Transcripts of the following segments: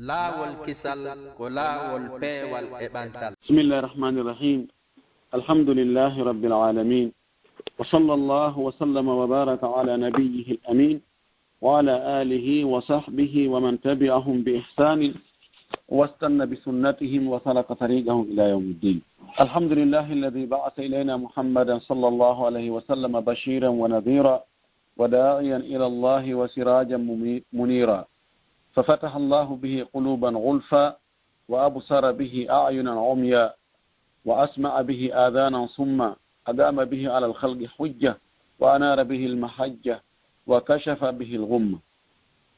Laawolkisal ko laawol peewal e ɓantal. Bismillahir Rahmanir Rahim. Alhamdulillahi Rabbil Alamin. Wa sallallahu wa sallama wa baraka ala nabiyyihi al-amin wa ala alihi wa sahbihi wa man tabi'ahum bi ihsanin واستنى بسنتهم وسلك طريقهم إلى يوم الدين. الحمد لله الذي بعث إلينا محمدا صلى الله عليه وسلم بشيرا ونذيرا وداعيا إلى الله وسراجا منيرا ففتح الله به قلوبا غلفا وأبصر به أعينا عميا وأسمع به آذانا صما أدام به على الخلق حجة وأنار به المحجة وكشف به الغمة.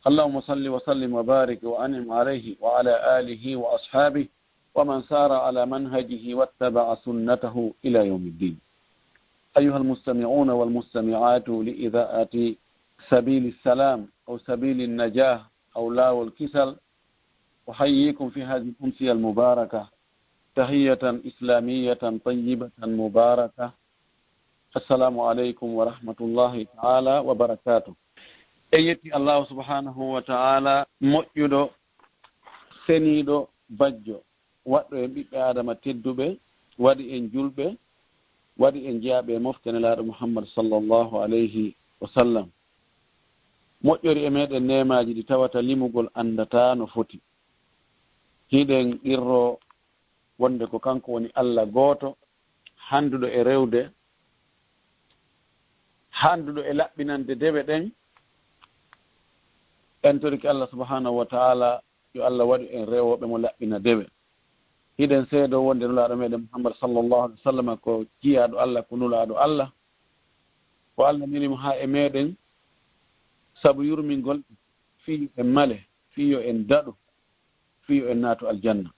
اللهم صل وسلم وبارك وأنعم عليه وعلى آله وأصحابه ومن سار على منهجه واتبع سنته إلى يوم الدين. أيها المستمعون والمستمعات لإذاعة سبيل السلام أو سبيل النجاة أو لاawolkisal أحييكم في هذه الأمسية المباركة تحية إسلامية طيبة مباركة. السلام عليكم ورحمة الله تعالى وبركاته. eyetti Allah subhanahu wa ta'ala moƴƴuɗo seniiɗo bajjo waɗɗo e ɓiɓɓe adama tedduɓe waɗi en julɓe waɗi en jeyaaɓe moftanelaaɗo Mouhammad sallallahu alayhi wa sallam. moƴƴori e meɗen nemaji ɗi tawata limugol andata no foti. hiɗen ɗirro wonde ko kanko woni Allah gooto handuɗo e rewde handuɗo e laɓɓinande dewe ɗen. en toriki Allah subhanahu wa ta'ala yo Allah waɗi en rewoɓe mo laɓɓina dewe. hiɗen seedo wonde nulaaɗo meɗen Muhammad sallallahu alaihi wa sallam ko jiyaɗo Allah ko nulaaɗo Allah ko Allah nilimo ha e meɗen sabu yurmingol fiyo en male fiyo en daɗo fiyo en naato aljanna.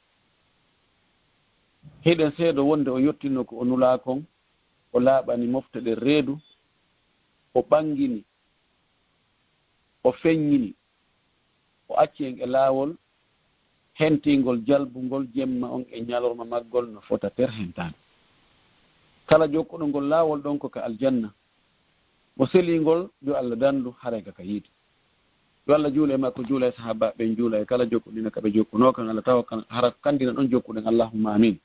hiɗen seedo wonde o yettinno ko o nulaakon o laaɓani mofteɗe reedu o ɓangini o feññini o acci en e laawol hentingol jalbungol jemma on e ñalorma maggol no fota terhentani. kala jokkuɗo ngol laawol ɗon ko ka aljanna mo selingol yo Allah dandu harayka ka yiide yo Allah juula e makko juula e sahaba ɓen juula e kala jokkuɗina kaɓe jokkuno kan Allah tawa hara kandina ɗon jokkuɗen allahumma amin.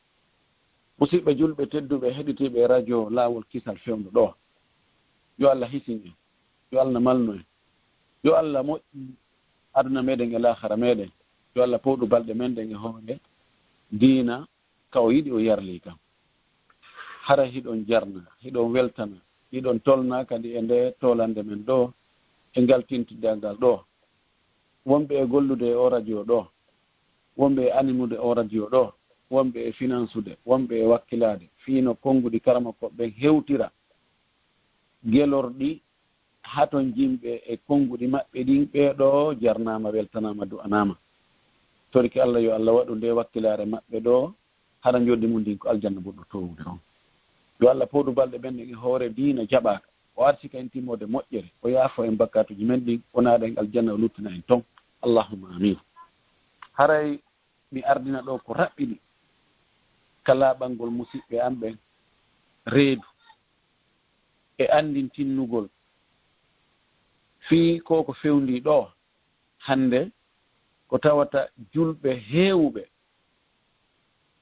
musidɓe julɓe tedduɓe heɗitiɓe radio Laawolkisal fewndo ɗo yo Allah hisin en yo Allah malnu en yo Allah moƴƴi aduna meɗen e lahara meɗen yo Allah powɗu balɗe men ɗen e hoore diina ka o yiɗi o yarli kam. hara hiɗon jarna hiɗon weltana hiɗon tolna kadi e nde tolande men ɗo e ngal tintiddangal ɗo wonɓe e gollude e o radio ɗo wonɓe e animude o radio ɗo wonɓe e finansude wonɓe e wakkilade fiino konngudi karama koɓɓen hewtira gelorɗi haton jimɓe e konngudi maɓɓe ɗin ɓeeɗo jarnama weltanama du'anama. toriki Allah yo Allah waɗu nde wakkilare maɓɓe ɗo hara joddi mum ndin ko aljanna ɓurɗo towude on. yo Allah powɗu balɗe ɓen e hoore diina jaɓaka o arsika en timmode moƴƴere o yaafo en bakkatuji men ɗin o naaɗa en aljanna o luttina en ton allahumma amin. haray mi ardina ɗo ko raɓɓiɗi kalaɓangol musidɓe am ɓen reedu e andin tinnugol fii ko fewndi ɗo hande ko tawata julɓe heewɓe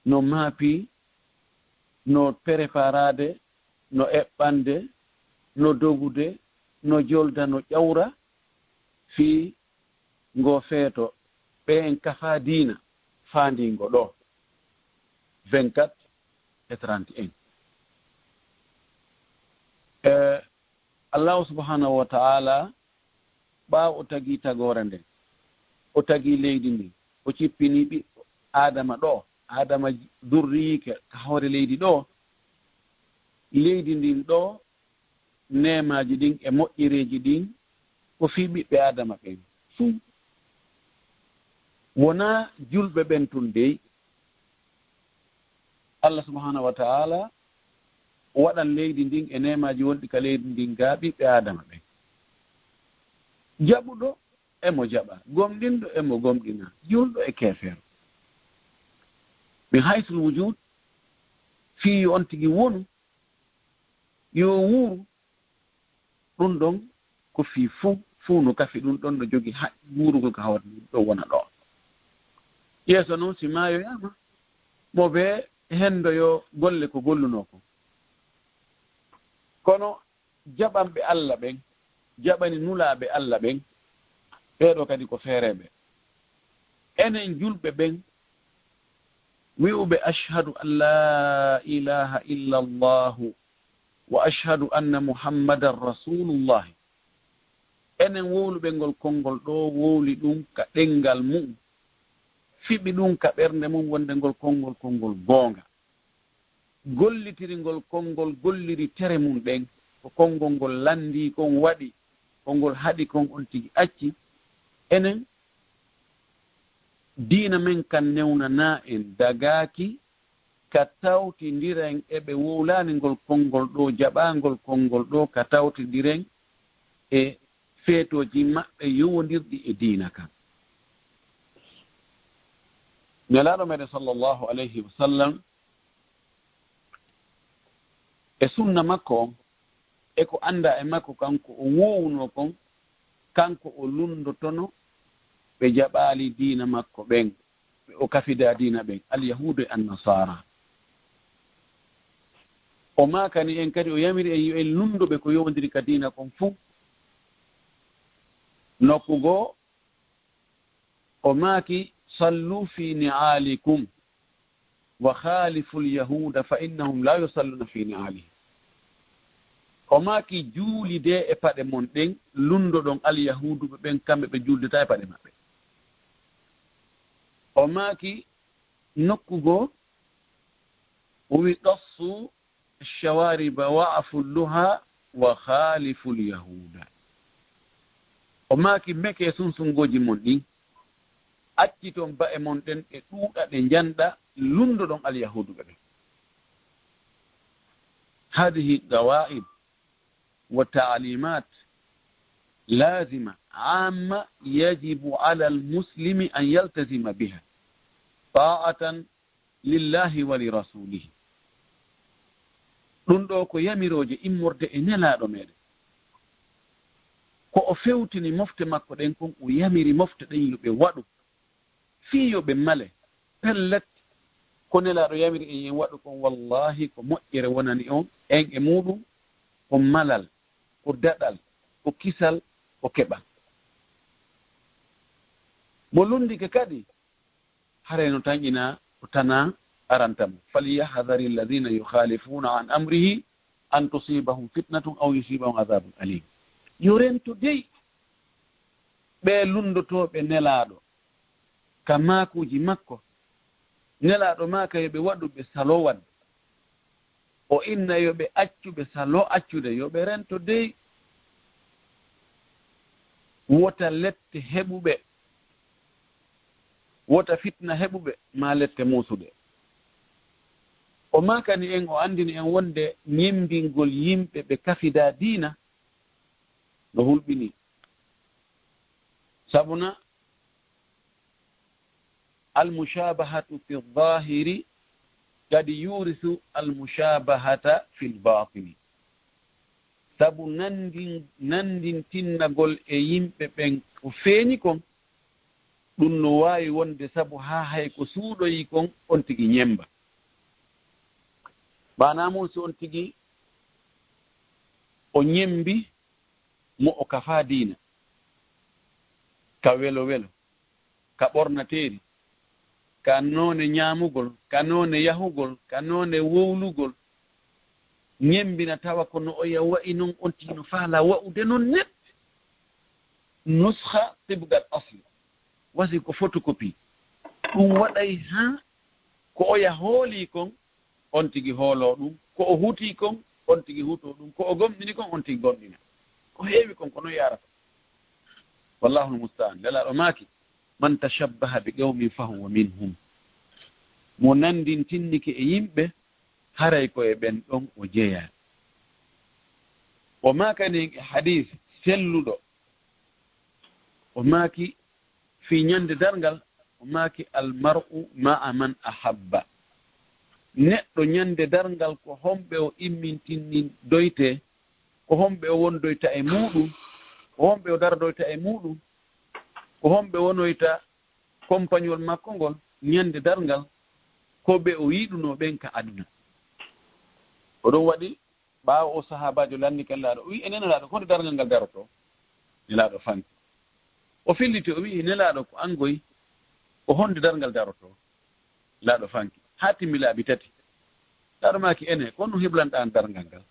no maapi no préparade no eɓɓande no dogude no jolda no ƴawra fii ngo feeto ɓe en kafa diina faandingo ɗo 24 et 31. Allah subhanahu wa ta'ala ɓaawo o tagi tagore nden o tagi leydi ndin o cippini ɓiɓɓo adama ɗo adama durriike ka hoore leydi ɗo leydi ndin ɗo nemaji ɗin e moƴƴireji ɗin ko fii ɓiɓɓe adama ɓen fuu wona julɓe ɓen tun dey Allah subhanahu wa ta'ala waɗan leydi ndin e nemaji wonɗi ka leydi ndin ga ɓiɓɓe adama ɓen jaɓuɗo emo jaɓa gomɗinɗo emo gomɗina julɗo e keefeero min haysul wujud fii on tigi wonu yo wuuru ɗum ɗon ko fii fuu no kafi ɗum ɗon no jogi wuurugol ko hawata ɗum ɗo wona ɗo yeso noon si maayo yama mo be hendo yo golle ko golluno ko kono jaɓanɓe Allah ɓen jaɓani nulaaɓe Allah ɓen ɓeeɗo kadi ko feereɓe enen julɓe ɓen wi'uɓe ashhadu an la ilaha illa allahu wa ashhadu anna muhammadan rasulullahi enen wowluɓe ngol konngol ɗo wowli ɗum ka ɗengal mum fiɓi ɗum ka ɓernde mum wonde ngol konngol goonga gollitiri ngol konngol golliri tere mum ɗen ko konngol ngol landi kon waɗi konngol haɗi kon on tigi acci enen diina men kan newnana en dagaaki ka tawtidiren eɓe wowlani ngol konngol ɗo jaɓangol konngol ɗo ka tawtidiren e feetoji maɓɓe yowodirɗi e diina kan nelaɗo meɗen sallllahu alayhi wa sallam e sunna makko on eko anda e makko kanko o wowno kon kanko o lundotono ɓe jaɓaali diina makko ɓen ɓe o kafida diina ɓen alyahudu e annasara o makani en kadi o yamiri en yo en lunduɓe ko yowdiri ka diina kon fuu nokkugo o maaki sallu fi ni'alikum wa khalifu lyahuda fa innahum la yusalluna fi ni'alihim o maaki juulide e paɗe mon ɗen lundoɗon alyahuduɓe ɓen kamɓe ɓe juuldeta e paɗe maɓɓe o maaki nokkugo o wi qassu shawariba wa'afu lluha wa khalifu lyahuda o maaki meke sunsungoji mon ɗin acci toon ba'e mon ɗen e ɗuuɗa ɗe njanda lundoɗon alyahuduɓe ɓen hadihi gawaib wa ta'limat lazima amma yajibu ala almuslimi an yaltazima biha ta'atan lillahi wa li rasulihi ɗum ɗo ko yamiroje immorde e nelaɗo meɗen ko o fewtini mofte makko ɗen kon o yamiri mofte ɗen yoɓe waɗu fii yoɓe male pellet ko nelaɗo yamiri en yen waɗu kon wallahi ko moƴƴere wonani on en e muɗum ko malal ko daɗal ko kisal ko keɓal mo lundike kadi hareno tan ina o tana arantamo falyahdari alladina yukhalifuna an amrihi an tusibahum fitnatun aw yusibahum adabun alim yo rento dey ɓe lundotoɓe nelaɗo ka makuji makko nelaɗo maka yoɓe waɗuɓe salo wadde o inna yoɓe accuɓe salo accude yoɓe rento dey wota lette heɓuɓe wota fitna heɓuɓe ma lette musude o makani en o andini en wonde ñembingol yimɓe ɓe kafida diina no hulɓini sabuna almushabahatu fi llahiri kadi yurisu almushabahata fi lbatini sabu nandintinnagol e yimɓe ɓen ko feeñi kon ɗum no wawi wonde sabu ha hay ko suuɗoyi kon on tigi ñemba banamum si on tigi o ñembi mo o kafa diina ka welo welo ka ɓornateeri ka noone ñaamugol ka noone yahugol ka noone wowlugol ñembina tawa kono oya wa'i noon on tino faala wa'ude noon net nuskha tibgal asli wasi ko photocopie ɗum waɗay ha ko oya hooli kon on tigi hoolo ɗum ko o huti kon on tigi huto ɗum ko o gomɗini kon on tigi gomɗina ko heewi kon kono yarata wallahu lmustaan lelaɗo maaki man tashabbaha bi qawmin fahuwa minhum mo nandintinnike e yimɓe haray koye ɓen ɗon o jeeya o maakani hadis selluɗo o maaki fi ñande darngal o maaki almar'u ma'a man ahabba neɗɗo ñande darngal ko homɓe o immintinnin doyte ko homɓe o wondoyta e muɗum ko homɓe o dardoyta e muɗum ko homɓe wonoyta compagnol makko ngol ñande darngal ko ɓe o yiɗuno ɓen ka aduna oɗon waɗi ɓaawo o sahabajo lanni kellaaɗo o wi e nenelaaɗo honde darngal ngal daroto nelaaɗo fanti o filliti o wi nelaaɗo ko angoy o honde darngal daroto laaɗo fanki haa timmi laaɓi tati laaɗo maaki ene ko no heblanɗa an darngal ngal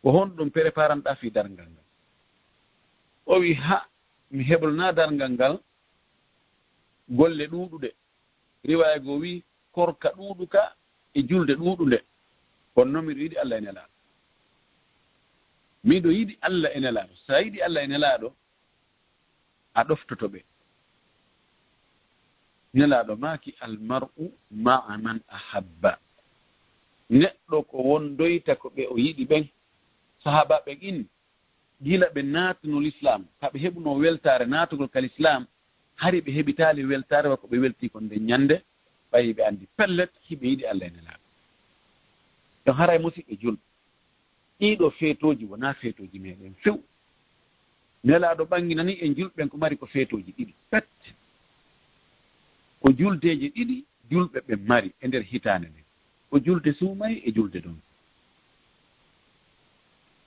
ko honɗo ɗum préparanɗa fii darngal ngal o wi ha mi heɓlana darngal ngal golle ɗuuɗuɗe riwaya goo wi korka ɗuuɗuka e julde ɗuuɗunde kono noon miɗo yiɗi allah e nelaaɗo miɗo yiɗi allah e nelaaɗo so a yiɗi allah e nelaaɗo a ɗoftoto ɓe nelaaɗo maaki almar'u maa man ahabba neɗɗo ko wondoyta ko ɓe o yiɗi ɓen sahaba ɓen inni gila ɓe naatunol islam kaɓe heɓuno weltare naatugol kal islam hari ɓe heɓitaali weltare wa ko ɓe welti kon nde ñande ɓayi ɓe anndi pellet hiɓe yiɗi allah e nelaaɗo ɗon haray musidɓe julɓe ɗiɗo feetoji wonaa feetoji meɗen few nelaaɗo ɓanginani en julɓen ko mari ko feetoji ɗiɗi pet ko juldeje ɗiɗi julɓe ɓe mari e nder hitaande nden ko julde suumay e julde ɗon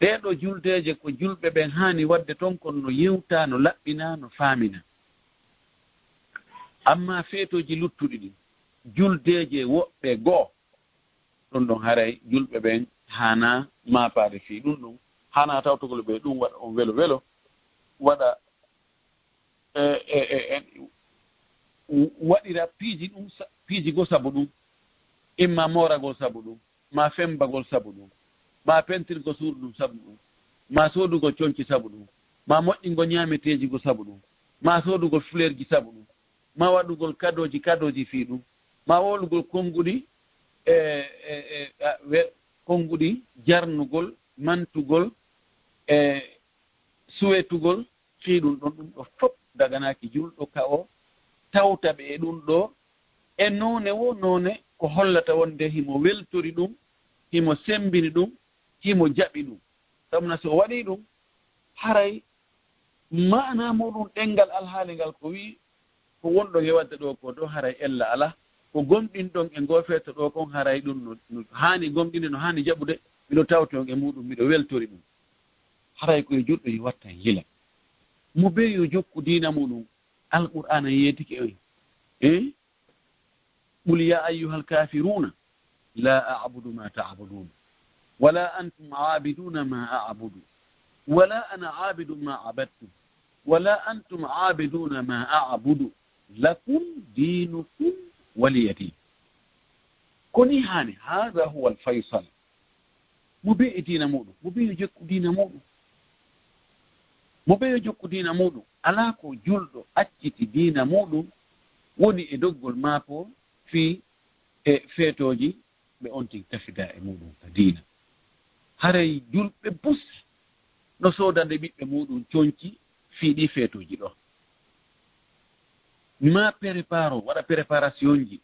ɗeɗo juldeje ko julɓe ɓen haani wadde toon kono no yewta no laɓɓina no faamina amma feetoji luttuɗi ɗi juldeje woɓɓe goo ɗum ɗon haray julɓe ɓen haana maapaade fii ɗum ɗum haana tawtogol ɓe ɗum waɗa on welo welo waɗa waɗira piiji ɗum piiji goo sabu ɗum imma mooragol sabu ɗum ma fembagol sabu ɗum ma pentirgo suudu ɗum sabu ɗum ma soodugol coñci sabu ɗum ma moƴƴingo ñaameteeji go sabu ɗum ma soodugol fleur ji sabu ɗum ma waɗugol kadoji fii ɗum ma wolugol konnguɗi konnguɗi jarnugol mantugol suwetugol fii ɗum ɗon ɗum ɗo fof daganaaki julɗo ka o tawta ɓe e ɗum ɗo e noone wo noone ko hollata wonde himo weltori ɗum himo sembini ɗum himo jaɓi ɗum sabuna so waɗi ɗum haray mana muɗum ɗenngal alhaali ngal ko wii ko wonɗon e wadde ɗo ko ɗo haray ella ala ko gomɗin ɗon e ngoofeeto ɗo kon haray ɗum no haani gomɗinde no haani jaɓude miɗo tawton e muɗum miɗo weltori ɗum haray koye julɗo yo watta yila mo be yo jokku diina muɗum alqur'ana yeetike oy qul ya ayyuha alkafiruna la a'budu ma ta'budun wala antum aabiduna ma a'budu wala ana aabidu ma abadtum wala antum aabiduna ma a'budu lakum dinukum waliyati koni haani hada huwa alfaysal mo be e diina muɗum mo be yo jokku diina muɗum mo ɓe yo jokku diina muɗum alaa ko julɗo acciti diina muɗum woni e doggol maako fii e feetooji ɓe on tigi tafida e muɗum ka diina haray julɓe bus no soodande ɓiɓɓe muɗum coñci fii ɗi feetooji ɗo ma préparo waɗa préparation ji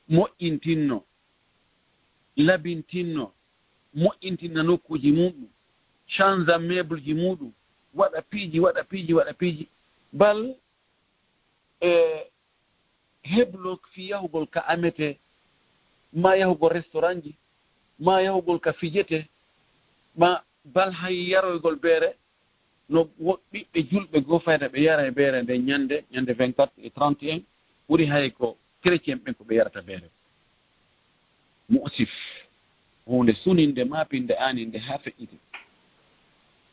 moƴƴintinno labintinno moƴƴintinna nokkuji muɗum change meuble ji muɗum waɗa piiji bal heblo fi yahugol ka amete ma yahugol restaurant ji ma yahugol ka fijete ma bal hay yaroygol beere no ɓiɓɓe julɓe goo fayda ɓe yara e beere nde ñande 24 et 31 ɓuri hay ko chrétien ɓen ko ɓe yarata beere musif hunde suninde mapinde aninde haa feƴƴite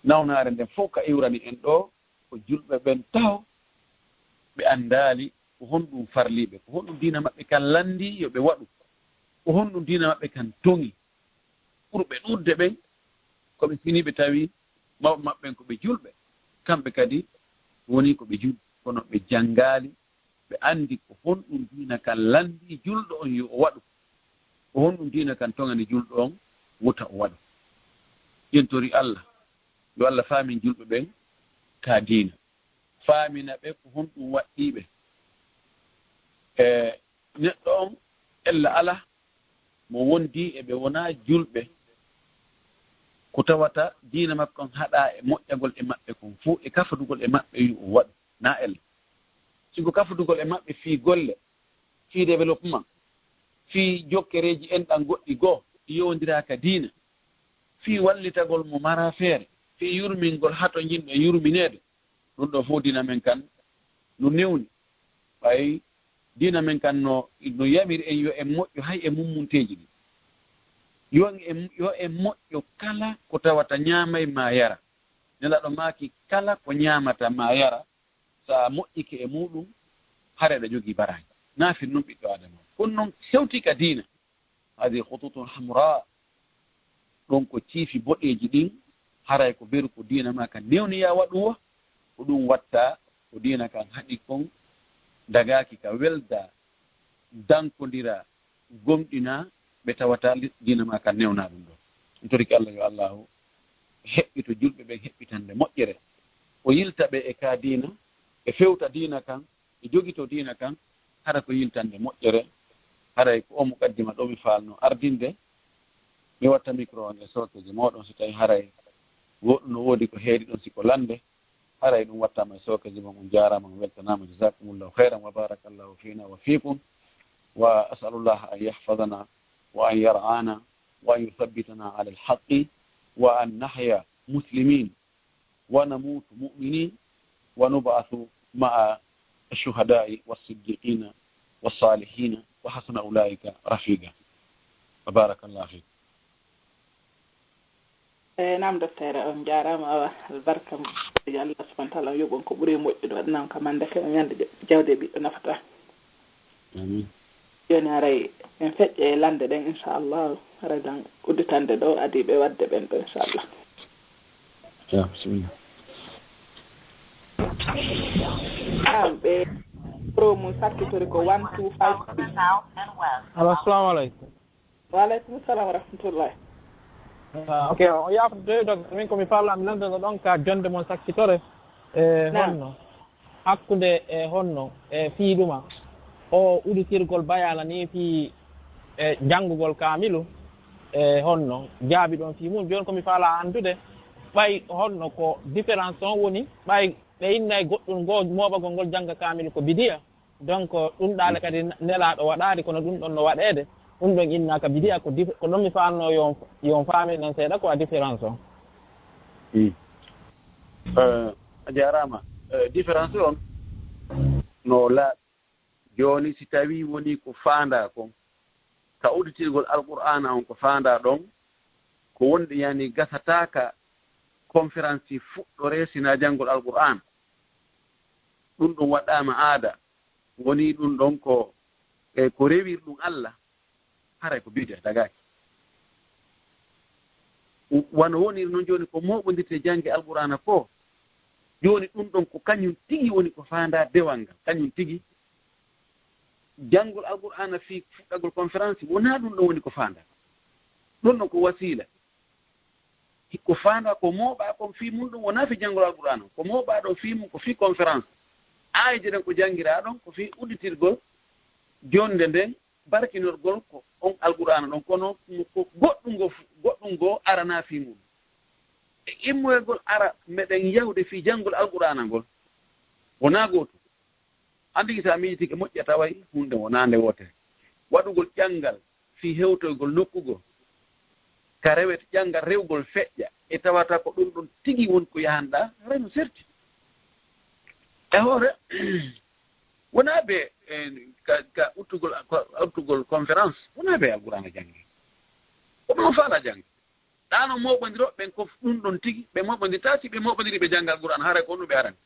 nawnaare nden fof ka iwrani en ɗo ko julɓe ɓen taw ɓe anndaali ko honɗum farliiɓe ko honɗum diina maɓɓe kan lanndi yo ɓe waɗu ko honɗum diina maɓɓe kan toŋi ɓurɓe ɗuurde ɓen ko ɓe finiiɓe tawi mawɓe maɓɓen ko ɓe julɓe kamɓe kadi woni ko ɓe julɓe kono ɓe janngaali ɓe anndi ko honɗum diina kan lanndi julɗo on yo o waɗu ko honɗum diina kan toŋani julɗo on wuta o waɗu ƴentori Allah yo Allah faamin julɓe ɓen ka diina faamina ɓe ko honɗum waɗɗiiɓe neɗɗo on ella ala mo wondi e ɓe wonaa julɓe ko tawata diina maɓɓe on haɗa e moƴƴagol e maɓɓe kon fuu e kafadugol e maɓɓe yo o waɗu na ella siko kafudugol e maɓɓe fii golle fii développement fii jokkereeji enɗan goɗɗi goo yowndiraaka diina fii wallitagol mo mara feere fii yurmingol hato yimɓe yurmineede ɗum ɗo fof diina men kan no newni ɓay diina men kan no yamiri en yo en moƴƴo hay e mummunteeji ɗi yo en moƴƴo kala ko tawata ñaamay ma yara nelaɗo maaki kala ko ñaamata ma yara so a moƴƴike e muɗum hare aɗa jogii baraji naafir noon ɓiɗɗo adama kono noon sewtika diina hadi hututun hamra ɗon ko ciifi boɗeeji ɗin haray ko beru ko diina ma kan newniya waɗum wo ko ɗum watta ko diina kan haɗi kon dagaaki ka welda dankondira gomɗina ɓe tawata diina ma kan newna ɗum ɗo ɗum toriki allah yo allahu heɓɓito julɓe ɓen heɓɓitande moƴƴere o yilta ɓe e ka diina e fewta diina kan e jogito diina kan hara ko yiltande moƴƴere haray ko o muqaddima ɗo mi faalno ardinde mi watta micro on e sokeje moɗon so tawi haray goɗɗum no woodi ko heedi ɗon siko lande haray ɗum wattama e sokeje mon on jarama on weltanama jasakumullahu hayran wa barakallahu fina wa fikum wa asalullah an yahfadana wa an yar'ana wa an yuthabbitana ala alhaqi wa an nahya muslimin wa namutu mu'minin wa nub'athu ma'a الشهداء والصديقين والصالحين وحسن أولئك رفيقا وبارك الله فيك. نعم دكتور أم جارام البركة الله سبحانه وتعالى يبون كبري موجود ودنام كمان دكتور يند جودة بنفته. آمين. يعني هاي نفت لاند إن شاء الله هاي دان ودتان دو أدي بود بنت إن شاء الله. يا بسم الله. Promo Sakiturico 1253. Assalamu alaikum. Wa alaikum assalam wa rahmatullah. Ok, o yaafde donc min komi parla mi lando ɗon ka jonde mon sakkitore e honno hakkude e honno e fiiɗuma o uditirgol bayala ni fi e janngugol kaamilu e honno jaabi ɗon fi mum joni komi faala andude ɓay honno ko différence on woni ɓay ɓe innayi goɗɗum goo moɓagol ngol jannga kaamilu ko bidiya donc ɗum ɗaale kadi nelaɗo waɗaade kono ɗum ɗon no waɗeede ɗum ɗon innaka bidiya ko ɗon mi faanno yon faami nan seeɗa ko a différence o a jarama différence on no laaɓi jooni si tawi woni ko faanda kon ka uditirgol alqur'ana on ko faanda ɗon ko wonde yani gasataka conférence ci fuɗɗore sina janngol alqur'an ɗum ɗum waɗama aada woni ɗum ɗon ko ko rewir ɗum Allah haray ko bidia dagaki wano woni noon joni ko moɓodirte jangge alqur'ana ko joni ɗum ɗon ko kañum tigi woni ko faanda dewal ngal kañum tigi janngol alqur'ana fi fuɗɗagol conférence wona ɗum ɗon woni ko faanda ɗum ɗon ko wasila ko faanda ko mooɓa kon fi mum ɗum wona fi janngol alqur'ana ko mooɓa ɗo fi mum ko fi conférence aaji ɗen ko janngira ɗon ko fi udditirgol jonde nden barkinorgol ko on alqur'ana ɗon kono ko goɗɗum ngoo arana fi mum e immoygol ara meɗen yawde fi janngol alqur'ana ngol wona gooto andigi sa miijitike moƴƴa taway hunde wona nde wotere waɗugol ƴanngal fi hewtoygol nokkugol ka rewete ƴanngal rewgol feƴƴa e tawata ko ɗum ɗon tigi woni ko yahanɗa reno serti e hoore wona ɓe ka uttugol conférence wona ɓe alqur'ana janngi ko ɗum faala janngi ɗano moɓodiroɓe ɓen ko ɗum ɗon tigi ɓe moɓodirta si ɓe moɓodiri ɓe jannga alqur'ana haray ko ɗum ɓe arani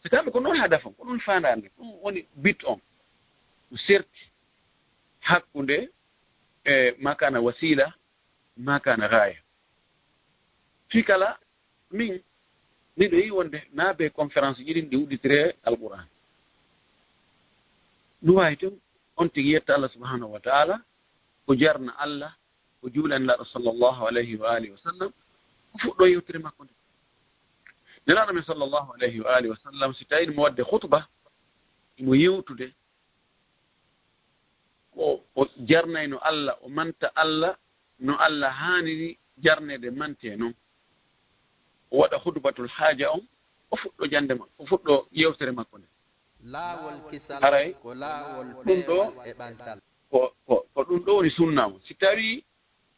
so kamɓe ko noon ha dafon ko ɗum fandande ɗum woni bit on ɗum serti hakkunde e makana wasila makana gaya fi kala min miɗo yi wonde naabe conférence jiɗin ɗi udditire alquran ɗum wawi tun on tigi yetta Allah subhanahu wa ta'ala ko jarna Allah ko juulanlaɗo sallllahu alayhi wa alihi wa sallam ko fuɗɗo yewtere makko nde nelaɗo men sallllahu alayhi wa alihi wa sallam si tawi mo wadde khutba imo yewtude ko o jarnayno Allah o manta Allah no Allah haaniri jarnede mante noon o waɗa khutbatul haaja on o fuɗɗo jande makko o fuɗɗo yewtere makko nde Laawolkisal haray ko laawol ɗum ɗo peewal e ɓantal ko ɗum ɗo woni sunnamo si tawi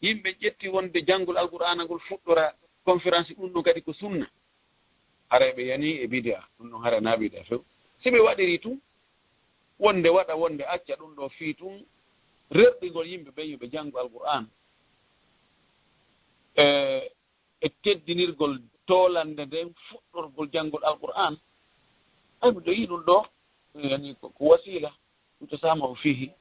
yimɓe ƴetti wonde janngol alqur'ana ngol fuɗɗora conférence ɗum ɗo kadi ko sunna haray ɓe yani e bid'a ɗum ɗon hara na bid'a few si ɓe waɗiri tun wonde waɗa wonde acca ɗum ɗo fii tun rerɗigol yimɓe ɓen yoɓe janngo alqur'an e teddinirgol tolande nden fuɗɗorgol janngol alqur'an ay mi ɗo yi ɗum ɗo yani ko wasila utosamahu fihi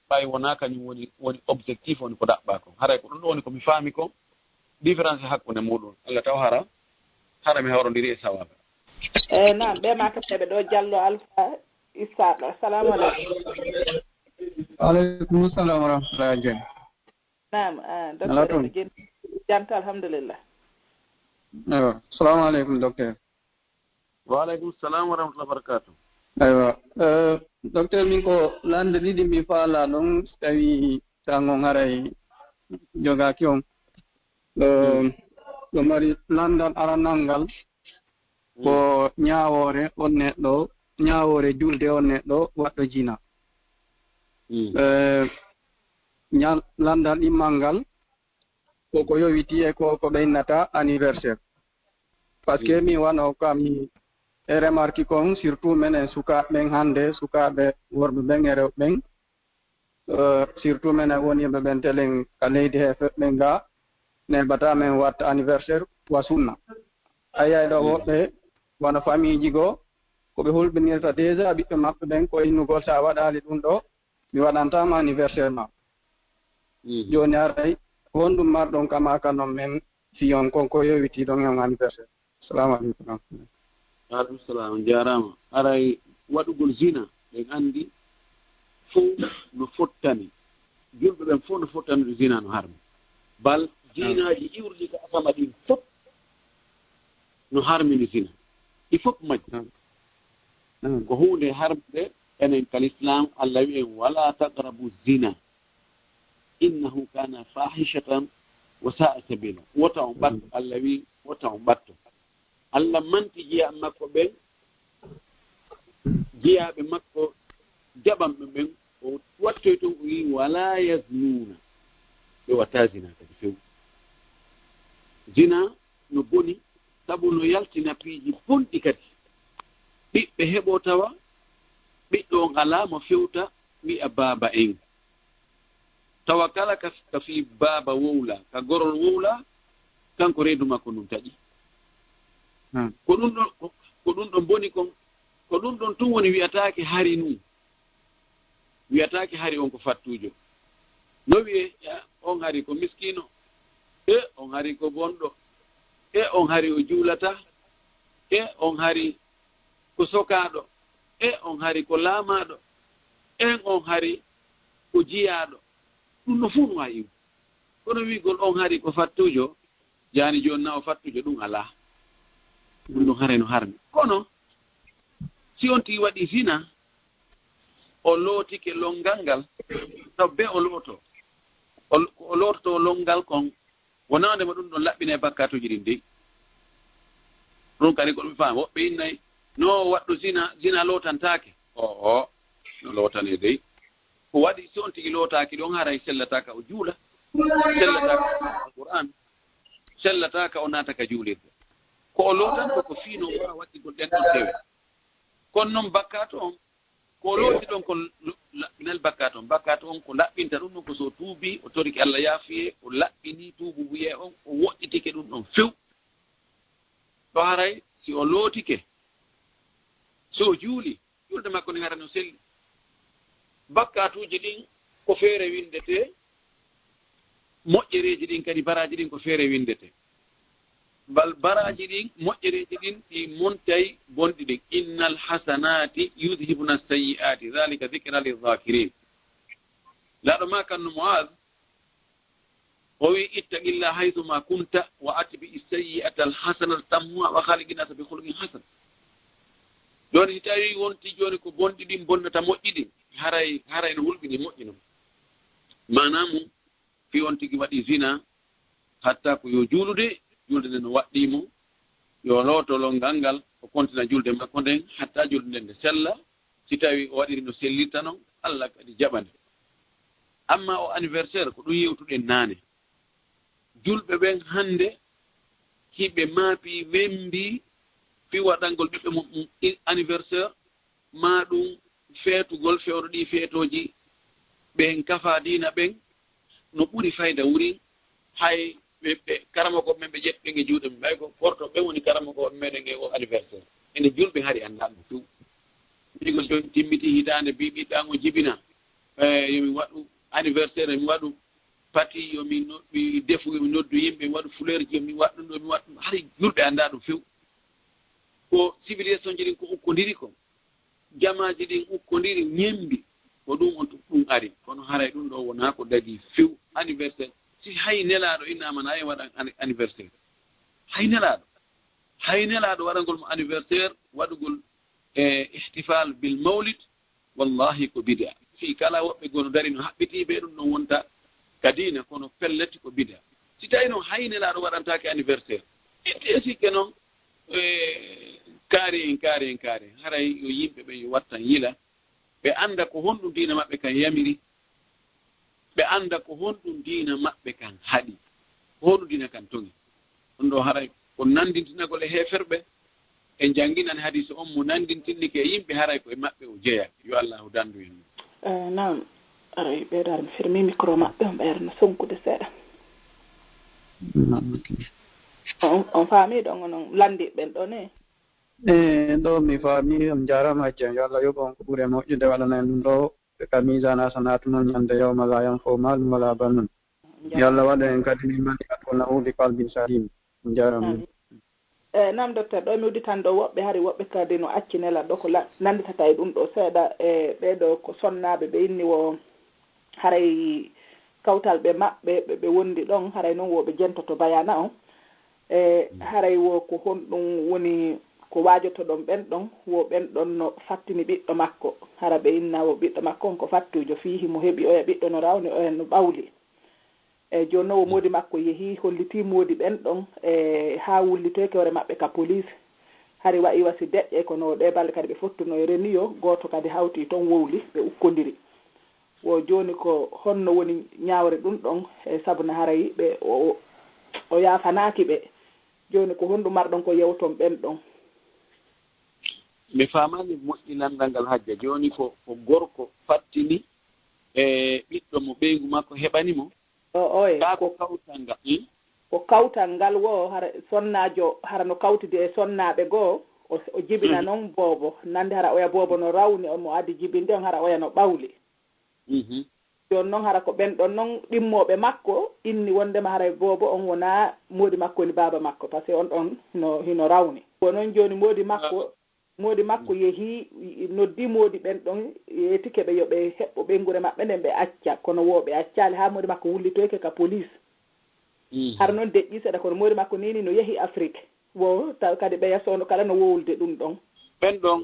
ɓay wona kañum woni objectif woni ko ɗaɓɓa kon haray ko ɗum ɗo woni komi faami kon différence hakkunde muɗum Allah taw hara mi hawrodiri e sawaɓe nam ɓe makateɓe ɗo Diallo Alpha Issa ɗo assalamu aleykum aleykum salam wa rahmatullahi jeni nam docteur jeni janta alhamdulillah aywa assalamu aleykum docteur waaleykum salam wa rahmatullahi wa barakatuh aywa docteur min ko lande ɗiɗi mi faala ɗon so tawi tangon haray jogaki on ɗo mari landal aranal ngal ko ñaawore on neɗɗo ñaawore julde on neɗɗo waɗɗo jina landal ɗimmal ngal koko yowiti e ko ɓeynata anniversaire par ce que mi wano kam e remarque kon surtout minen sukaaɓe ɓen hannde sukaaɓe worɓe ɓen e rewɓe ɓen surtout minen woni ɓe ɓen telen ka leydi he feɓɓe nga nebata men watta anniversaire wa sunna a yiyay ɗo woɓɓe wona famille ji goo koɓe hulɓinirta déjà ɓiɓɓe maɓɓe ɓen ko innugol sa waɗali ɗum ɗo mi waɗantama anniversaire ma joni aray honɗum marɗon kama ka noon men fiyon konko yowiti ɗon en anniversaire assalamu aleykum aleykum salam jarama aray waɗugol zina ɓen andi fof no fottani julɓe ɓen fof no fottani ɗo zina no harmi bal jinaji iwrɗi ko asama ɗin fof no harmini zina ɗi fof majji ko hunde harmde enen kalislam Allah wi en wala taqrabu zina innahu kana fahishatan wa sa'a sabila wota on ɓatto Allah wi wota on ɓatto Allah manti jiya makko ɓen jiyaɓe makko jaɓanɓe ɓen o wattoy toon o wi wala yaznuna ɓe watta zina kadi few zina no boni sabu no yaltina piiji bonɗi kadi ɓiɓɓe heɓo tawa ɓiɗɗo ngala mo fewta wi'a baaba en tawa kala ka fi baaba wowla ka gorol wowla kanko reedu makko ɗum taƴi ko ɗum ɗon boni kon ko ɗum ɗon tun woni wiyataake hari nu wiyataake hari on ko fattujo no wiye on hari ko miskino on hari ko bonɗo on hari o juulata on hari ko sokaaɗo on hari ko laamaaɗo on hari ko jiyaaɗo ɗum no fuu no wayi kono wiigol on hari ko fattujo jaani jooni na o fattujo ɗum alaa ɗum ɗon hare no harmi kono si on tii waɗi zina o lootike longal ngal taw be o looto o loototo longal kon wonaande ma ɗum ɗon laɓɓine bakkatuji ɗin dey ɗum kadi ko ɗum faam woɓɓe innayi no waɗɗo zina lootantaake no lootane dey ko waɗi si on tigi lootaaki ɗon haray sellataka o juula sellataka alqur'an sellataka o naataka juulirde ko o lootanto ko fiino wawa waɗɗigol ɗen ɗon tewe kono noon bakkato on ko looti ɗon ko laɓɓinal bakkato on ko laɓɓinta ɗum ɗon ko so tuubi o toriki Allah yaafiye o laɓɓini tuubu wiye on o woɗɗitike ɗum ɗon few ɗo haray si o lootike so juuli julde makko ni hara no selli bakkatuji ɗin ko feere windete moƴƴereji ɗin kadi baraji ɗin ko feere windete bal baraji ɗin moƴƴereji ɗin ɗi montay bonɗi ɗin innal hasanati yudhibuna sayyi'ati dhalika dhikra lidhakirin laaɗo ma kanno Mu'adh o wi ittaqilla haythuma kunta wa atbi sayyi'ata alhasanata tamhuha wa khaliqin nasa bi khuluqin hasan joni si tawi wonti joni ko bonɗi ɗin bonnata moƴƴi ɗin haray no hulɓini moƴƴino manamum fi on tigi waɗi zina hatta ko yo juulude julde nde no waɗɗimo yo lootolol ngal ngal o kontina julde makko nden hatta julde nden nde sella si tawi o waɗiri no sellirta noon Allah kadi jaɓande. Amma o anniversaire ko ɗum yewtuɗen naane julɓe ɓen hannde hiɓe maapi wembi fi waɗangol ɓiɓɓe mum anniversaire ma ɗum feetugol fewro ɗi feetoji ɓen kafa diina ɓen no ɓuri fayda wuri hay ɓe karama ko men ɓe ƴeɓɓe e juuɗe mum ɓay ko porto ɓen woni karama ko meɗen e o anniversaire ene julɓe hari annda ɗum few ɗigol joni timmiti hitande ɓiɓɓiɗɗango jibina yomi waɗu anniversaire mi waɗu pati yomi defu yomi noddu yimɓe mi waɗu fleur ji yomi waɗɗum ɗo mi waɗɗum hay julɓe annda ɗum few ko civilisation ji ɗin ko ukkodiri ko jamaji ɗin ukkodiri ñembi ko ɗum on ɗum ari kono haray ɗum ɗo wona ko dagi few anniversaire si hay nelaɗo innama nayi waɗan anniversaire hay nelaɗo waɗangol mo anniversaire waɗugol ihtifal bil mawlid wallahi ko bida fi kala woɓɓe gono dari no haɓɓitiɓe ɗum ɗon wonta kadina kono pelleti ko bida si tawi noon hay nelaɗo waɗantake anniversaire itte sikke noon kaari en haray yo yimɓe ɓe yo wattan yila ɓe anda ko honɗum diina maɓɓe kan yamiri ɓe anda ko honɗum diina maɓɓe kan haɗi ko honɗum diina kan toŋi ɗum ɗo haray ko nandintinagol e heferɓe e jangginan hadise on mo nandintinni ke yimɓe haray ko e maɓɓe o jeeya yo allahu dandu en nam aray ɓeeɗaar mi firmi micro maɓɓe on ɓeerno sonkude seeɗa on faami ɗon onon landi ɓen ɗon ɗo mi faami on jarama hajjan yo Allah yoɓon ko ɓuuri e moƴƴude waɗana en ɗum ɗo ɓe ka misane hasanatu noon ñande yawma la yanfa'u malun wala banun yo Allah waɗa en kadi min mani atona bi qalbin salim on jarama nam docteur ɗo mi udditan ɗo woɓɓe hari woɓɓe kadi no accinela ɗo ko nanditata e ɗum ɗo seeɗa e ɓeɗo ko sonnaɓe ɓe inni wo haray kawtal ɓe maɓɓe ɓe wondi ɗon haray noon woɓe jentoto bayana on haray wo ko honɗum woni ko waajoto ɗon ɓen ɗon wo ɓen ɗon no fattini ɓiɗɗo makko hara ɓe inna wo ɓiɗɗo makko on ko fattujo fihi mo heɓi oya ɓiɗɗo no rawni oya no ɓawli joni noon wo moodi makko yeehi holliti moodi ɓen ɗon ha wullitoyke hoore maɓɓe ka police hari waɗi wasi deƴƴe kono ɗe balɗe kadi ɓe fottuno e reniyo goto kadi hawti toon wowli ɓe ukkodiri wo joni ko honno woni ñawre ɗum ɗon saabu no haray ɓe o yafanaki ɓe joni ko honɗum marɗon ko yewton ɓen ɗon mi famani moƴƴi landal ngal hajja joni ko gorko fattini e ɓiɗɗo mo ɓeygu makko heɓanimo ko kawtal ngal ko kawtal ngal wo hara sonnajo hara no kawtidi e sonnaɓe goo o jibina noon boobo nande hara oya boobo no rawni mo addi jibinde on hara oya no ɓawli joni noon hara ko ɓen ɗon noon ɗimmoɓe makko inni wondema hara boobo on wona moodi makko ni baaba makko par ce que on ɗon hino rawni ko noon joni moodi makko yeehi noddi moodi ɓen ɗon yetike ɓe yoɓe heɓɓo ɓengure maɓɓe nden ɓe acca kono woɓe accali ha moodi makko wullitoyke ka police har noon deƴƴi seeɗa kono moodi makko nini no yeehi Afrique wo taw kadi ɓeya sowno kala no wowlde ɗum ɗon ɓen ɗon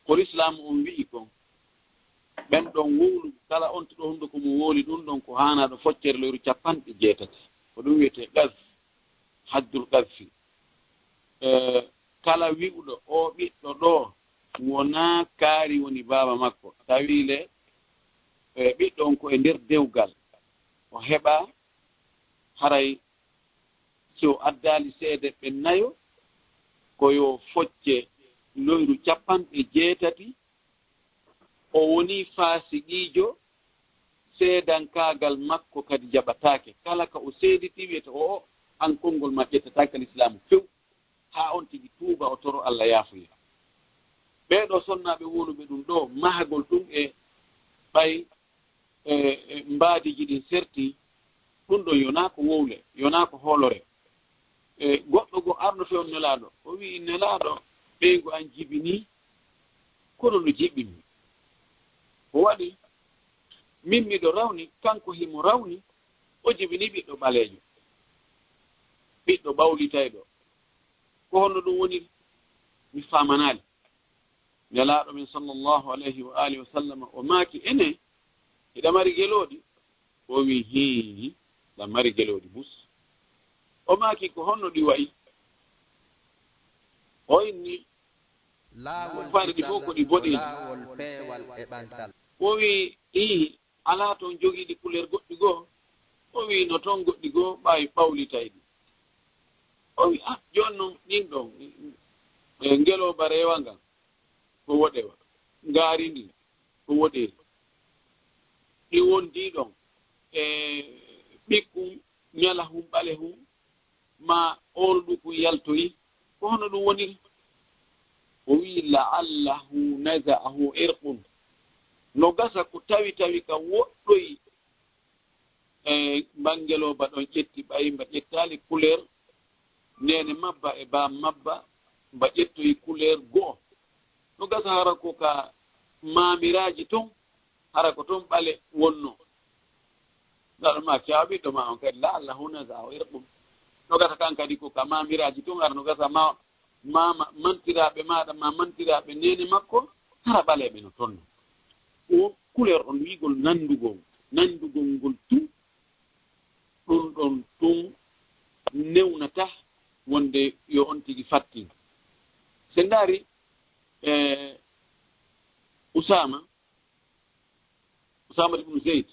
ko l'islam on wi'i kon ɓen ɗon wowlu kala on tuɗo hunde ko mo wooli ɗum ɗon ko hanaɗo foccere leyru 60 ko ɗum wiyete gas haddul gasfi kala wi'uɗo o ɓiɗɗo ɗo wona kaari woni baaba makko tawile ɓiɗɗo on ko e nder dewgal o heɓa haray so addali seede ɓe nayo koyo focce leyru 80 o woni faasiqiijo seedankaagal makko kadi jaɓataake kala ka o seediti wiyete o an konngol ma ƴettataake l'islamu few haa on tigi tuuba o toro Allah yaafuya ɓeeɗo sonnaaɓe woluɓe ɗum ɗo mahagol ɗum e ɓay mbaadiji ɗin serti ɗum ɗo yonaa ko wowle yonaa ko hoolore goɗɗo go arno few nelaaɗo o wii nelaaɗo ɓeygu an jibinii kono no jiɓimi o waɗi min miɗo rawni kanko himo rawni o jibinii ɓiɗɗo ɓaleejo ɓiɗɗo ɓawlitayɗo ko honno ɗum woni mi famanaali nelaaɗo men sallllahu alayhi wa alihi wa sallam o maaki ene hiɗa mari gelooɗi o wii hihi ɗa mari gelooɗi bus o maaki ko honno ɗi wayi o inni faade ɗi fof ko ɗi boɗeeji o wi i alaa toon jogiiɗi couleur goɗɗi goo o wi no toon goɗɗi goo ɓaawi ɓawlitayɗi o wi jooni noon ɗin ɗon ngelooba reewa ngan ko woɗewa ngaari ndi ko woɗeeri ɗi wondii ɗon e ɓikkum ñala hum ɓale hum ma olɗu ko yaltoyi ko hono ɗum woniri o wii la'allahu naza'ahu irqun no gasa ko tawi ka woɗɗoyi bangeloba ɗon ƴetti ɓayi mba ƴettaali couleur nene mabba e baam mabba mba ƴettoyi couleur go'o no gasa hara ko ka maamiraaji ton hara ko toon ɓale wonno ngaɗo ma caaɓiɗo ma on kadi la'allahu naza'ahu irqun no gasa kan kadi ko ka maamiraaji ton hara no gasa mama mantiraaɓe maɗa ma mantiraaɓe nene makko hara ɓaleɓe no tonno o couleur on wiigol nandugol ngol tum ɗum ɗon tum newnata wonde yo on tigi fattin se ndaari usama ibnu zeyd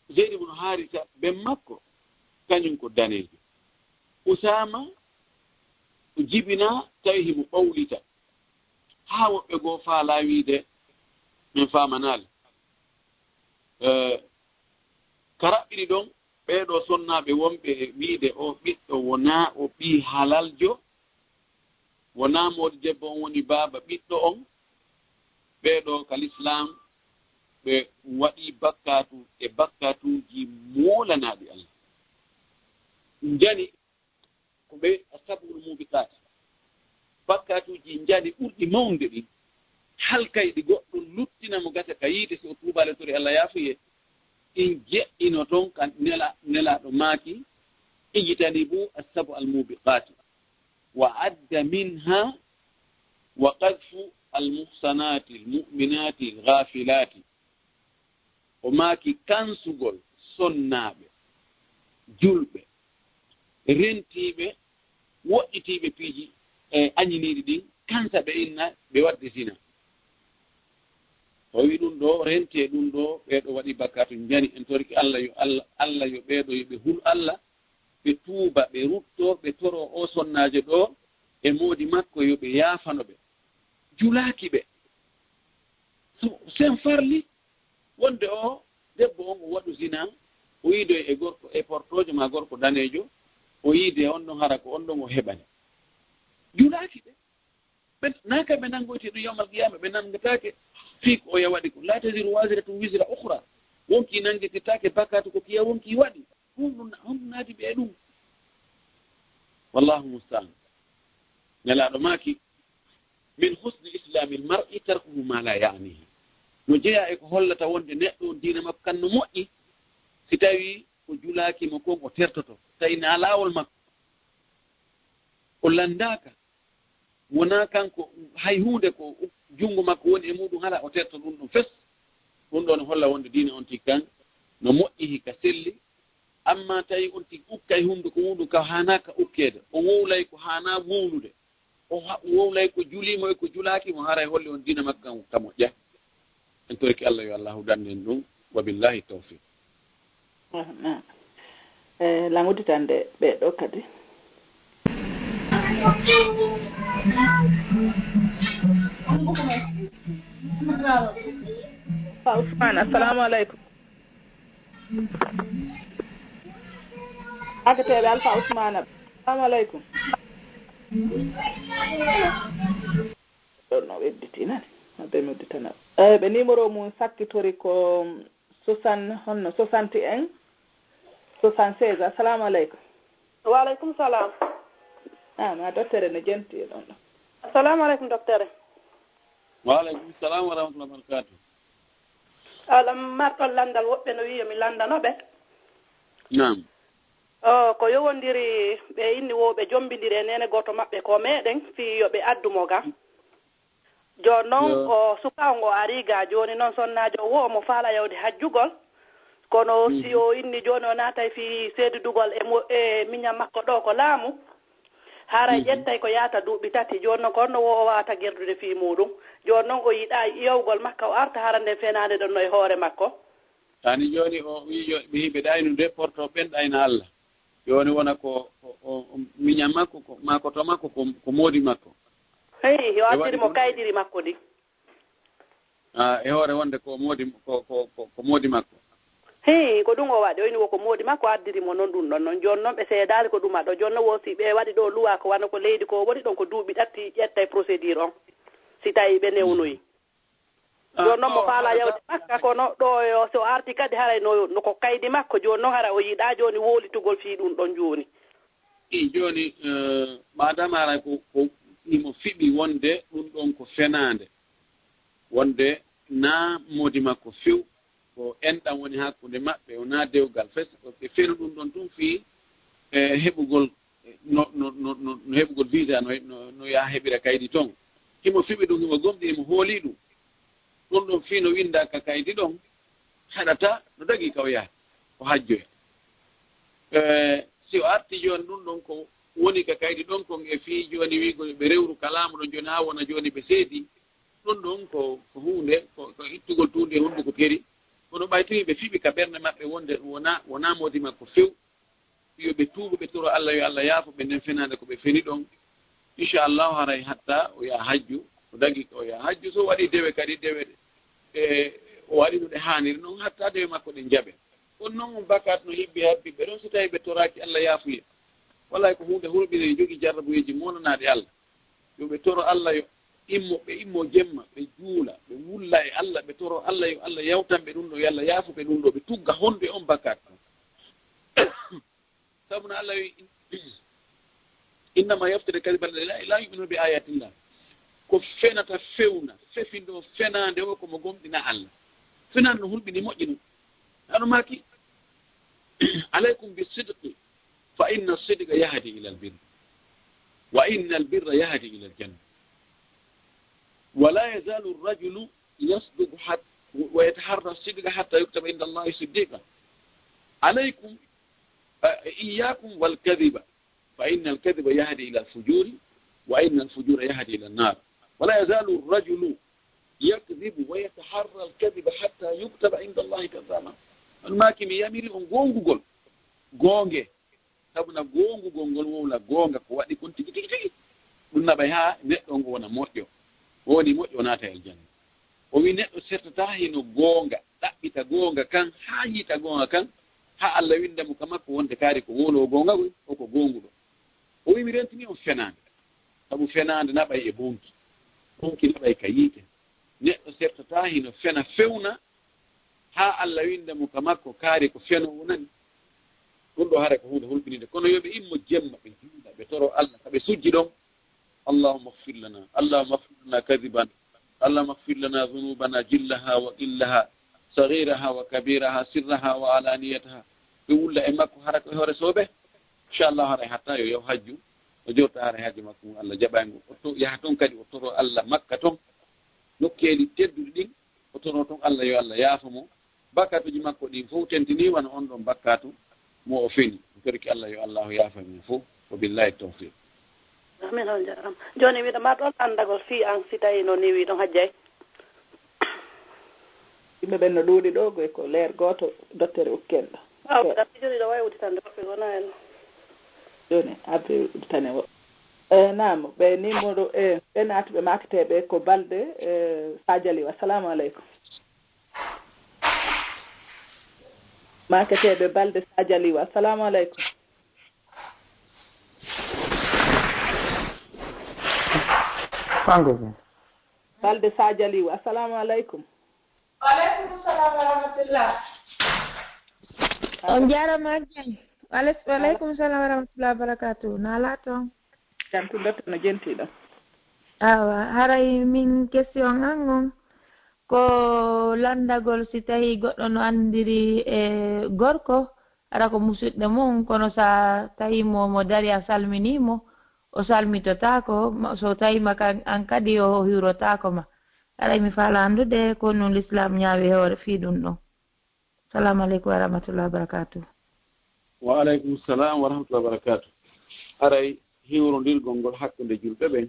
ibnu harisa ɓe makko kañum ko daneejo usama jibina tawi himo ɓawlita haa woɓɓe goo faala wiide min famanaali karaɓɓiɗi ɗon ɓeeɗo sonnaaɓe wonɓe wiide o ɓiɗɗo wonaa o ɓii halaljo wonaa moodi debbo on woni baaba ɓiɗɗo on ɓeeɗo kalislam ɓe waɗii bakkatuuji moolanaaɗi Allah njani ko ɓe asabul mubiqat bakkatuuji njani ɓurɗi mawnde ɗi halkayɗi goɗɗo luttina mo gasa ka yiide so tuubaale tori Allah yaafuye in je'ino toon kan nelaaɗo maaki ijtanibu asabu almubiqati wa adda minha wa qadfu almuhsanati almu'minati alghafilati o maaki kansugol sonnaaɓe julɓe rentiiɓe woɗɗitiiɓe piiji e añiniiɗi ɗin kansa ɓe inna ɓe waɗde zina o wi ɗum ɗo rentee ɗum ɗo ɓeeɗo waɗi bakkatu njani en torki Allah yo ɓeeɗo yo ɓe hul Allah ɓe tuuba ɓe rutto ɓe toro o sonnaaje ɗo e moodi makko yo ɓe yaafano ɓe julaaki ɓe sen farli wonde o debbo on o waɗu zina o yiidoy e gorko e portojo ma gorko daneejo o yiide on ɗon hara ko on ɗon o heɓani julaaki ɓe naaka ɓe nangoyte ɗum yawmal qiyama ɓe nangataake fii ko oya waɗi ko laa tasiru wasiratu wisra ukhra wonki nangetitaake bakkatu ko kiya wonki waɗi honɗum naati ɓe ɗum wallahu mustaan nelaaɗo maaki min husni islami l mar'i tarkuhu ma la yanihi no jeeya e ko hollata wonde neɗɗo diina makko kan no moƴƴi si tawi o julaakimo kon o tertoto tawi na laawol makko o landaaka wonaa kanko hay huunde ko junngo makko woni e muɗum hala o terto ɗum ɗum fes ɗum ɗo no holla wonde diine on tigi kan no moƴƴi hika selli amma tawi on tigi ukkay hunnduko muɗum ka haanaaka ukkeede o wowlay ko haanaa wowlude o wowlay ko juliimo e ko julaakimo hara e holle on diina makko kan ka moƴƴa en torki Allah yo Allah huɗannen ɗum wa billahi tawfiq languditande ɓeeɗo kadi Usman, assalamu alaikum. Agateɓe Alpha Usman, assalamu alaikum. No wedditinani maɓe mi udditana ɓe numéro mum sakkitori ko 61 76. Assalamu alaikum. Wa alaikum salam. Ma docteur ne jenti ɗon ɗo. Assalamu alaikum docteur. Wa alaikum salam wa rahmatullahi wa barakatuh. Alam martol landal woɓɓe no wiya mi landanoɓe. Naam. Ko yowondiri ɓe inni woɓe jombidiri e nene goto maɓɓe ko meɗen fi yoɓe addumo ga. Joni noon o sukawo ngo ari ga joni noon sonnajo wo mo faala yawde hajjugol kono si o inni joni o naatay fi seedudugol e miñam makko ɗo ko laamu haara ƴettay ko yaata duuɓi tati jooni noon ko honno wo o waata gerdude fii muɗum jooni noon o yiɗa yewgol makka o arta harande fenaande ɗon no e hoore makko tani jooni o wi ɓe hiɓe ɗaynude porto ɓen ɗayna Allah jooni wona ko miña makko ko makoto makko ko moodi makko hey yo artirimo kaydiri makko ɗi e hoore wonde ko moodi makko hey ko ɗum o waɗi oyni wo ko moodi makko addirimo noon ɗum ɗon noon jooni noon ɓe seedaali ko ɗuma ɗo jooni noon wosi ɓe waɗi ɗo luwa ko wana ko leydi ko woni ɗon ko duuɓi ɗatti ƴetta e procédure on si tawi ɓe newnoyi jooni noon mo faala yawde makka kono ɗo yo so arti kadi haray no ko kaydi makko jooni noon hara o yiɗa jooni woolitugol fii ɗum ɗon jooni i jooni madame haray ko imo fiɓi wonde ɗum ɗon ko fenaande wonde na moodi makko few ko enɗam woni hakkunde maɓɓe o na dewgal fes ɓe fenu ɗum ɗon tum fii heɓugol no heɓugol visa no yaha heɓira kaydi toon himo fiɓi ɗum himo gomɗi himo hooli ɗum ɗum ɗon fii no winda ka kaydi ɗon haɗata no dagi ka o yaha o hajjoya si o arti jooni ɗum ɗon ko woni ka kaydi ɗon kon e fii jooni wiigo ɓe rewru kalaamu ɗon jooni haa wona jooni ɓe seedi ɗum ɗon ko huunde ko ittugol tuunde e hunnduko keri kono ɓaytoyi ɓe fiɓi ka ɓernde maɓɓe wonde wona moodi makko few yo ɓe tuuba ɓe toro Allah yo Allah yaafo ɓe nden fenaande ko ɓe feni ɗon inchallahu haray hatta o yaha hajju o dagi o yaha hajju so waɗi dewe kadi dewe o waɗi no ɗe haaniri noon hatta dewe makko ɗe jaɓe kono noon on bakat no hibbi habbiɓe ɗon so tawi ɓe toraki Allah yaafuye wallay ko hunde hulɓine jogii jarrabuyeji monanaɗe Allah yo ɓe toro Allah yo ɓe immo jemma ɓe juula ɓe wulla e Allah ɓe toro Allah yo Allah yawtanɓe ɗum ɗo yo Allah yaafuɓe ɗum ɗo ɓe tugga honɓe on bakat sabu no Allah wi innama yaftire kadi balɗe la yuminu bi ayatillah ko fenata fewna fefindo fenaande o komo gomɗina Allah fenaande no hulɓini moƴƴi ɗum aɗo maki alaykum bisidqi fa inna sidqa yahdi ila albirr wa inna albirra yahdi ila aljanna ولا يزال الرجل يصدق حتى ويتحرى الصدق حتى يكتب عند الله صديقا عليكم إياكم والكذب فإن الكذب يهدي إلى الفجور وإن الفجور يهدي إلى النار ولا يزال الرجل يكذب ويتحرى الكذب حتى يكتب عند الله كذابا الماكم يامري غونغول غونغي sabuna gongol wowla gonga ko waɗi kon tigi tigi ɗum naɓay ha neɗɗo ngo wona moƴƴo woni moƴƴo naata e janna o wi neɗɗo sertata hino goonga ɗaɓɓita goonga kan haa yiita goonga kan haa Allah windamo ka makko wonde kaari ko wolo goonga koy o ko goonguɗo o wi mi rentini on fenaande sabu fenaande naɓay e bonki naɓay ka yiite neɗɗo sertata hino fena fewna haa Allah windamo ka makko kaari ko fenowo nani ɗum ɗo hara ko hunde hulɓininde kono yoɓe immo jemma ɓe juuɗa ɓe toro Allah kaɓe sujji ɗon اللهم اغفر لنا اللهم اغفر لنا كذبا اللهم اغفر لنا ذنوبنا جلها وقلها صغيرها وكبيرها سرها وعلانيتها يقول امكو حركه هور سوبه ان شاء الله هر حتى يو حج وجوت هر حج مكو الله جبانغو تو يحتون كدي وترو الله مكه تون نوكيلي تeddu din وترو تون الله يو الله يافمو bakatu ji makko di fu tentini wan on don bakatu mo o fini kerki Allah yo Allah yaafami fu wabillahi tawfiq amin on jaram joni wiɗo ma ɗon andagol fi an si tawi no ni wiɗon hajjay yimɓe ɓen no ɗuuɗi ɗo goy ko leer gooto docteur ukkelɗo joni ɗo wawi uditande woɓɓe gona en joni abbe uditane wo nam ɓe numéro ɓe naati ɓe makteɓe ko balde Sadiali assalamu aleykum maketeɓe balde Sadiali assalamu aleykum balde Sadiali assalamu aleykum waleykum salam wa rahmatullah on jarama jeng waleykum salam wa rahmatullah barakatuh nala toon jam tundata no jentiɗo awa haray min question an on ko landagol si tawi goɗɗo no andiri e gorko ara ko musidɗo mum kono sa tawi mo dari a salminimo o salmitotako so tawima an kadi o hiwrotako ma aray mi faala andude ko non l'islam ñaawi hoore fii ɗum ɗon salamu aleykum wa rahmatullah wa barakatuh wa aleykum salam wa rahmatullah wa barakatuh aray hiwrondirgol ngol hakkunde julɓe ɓen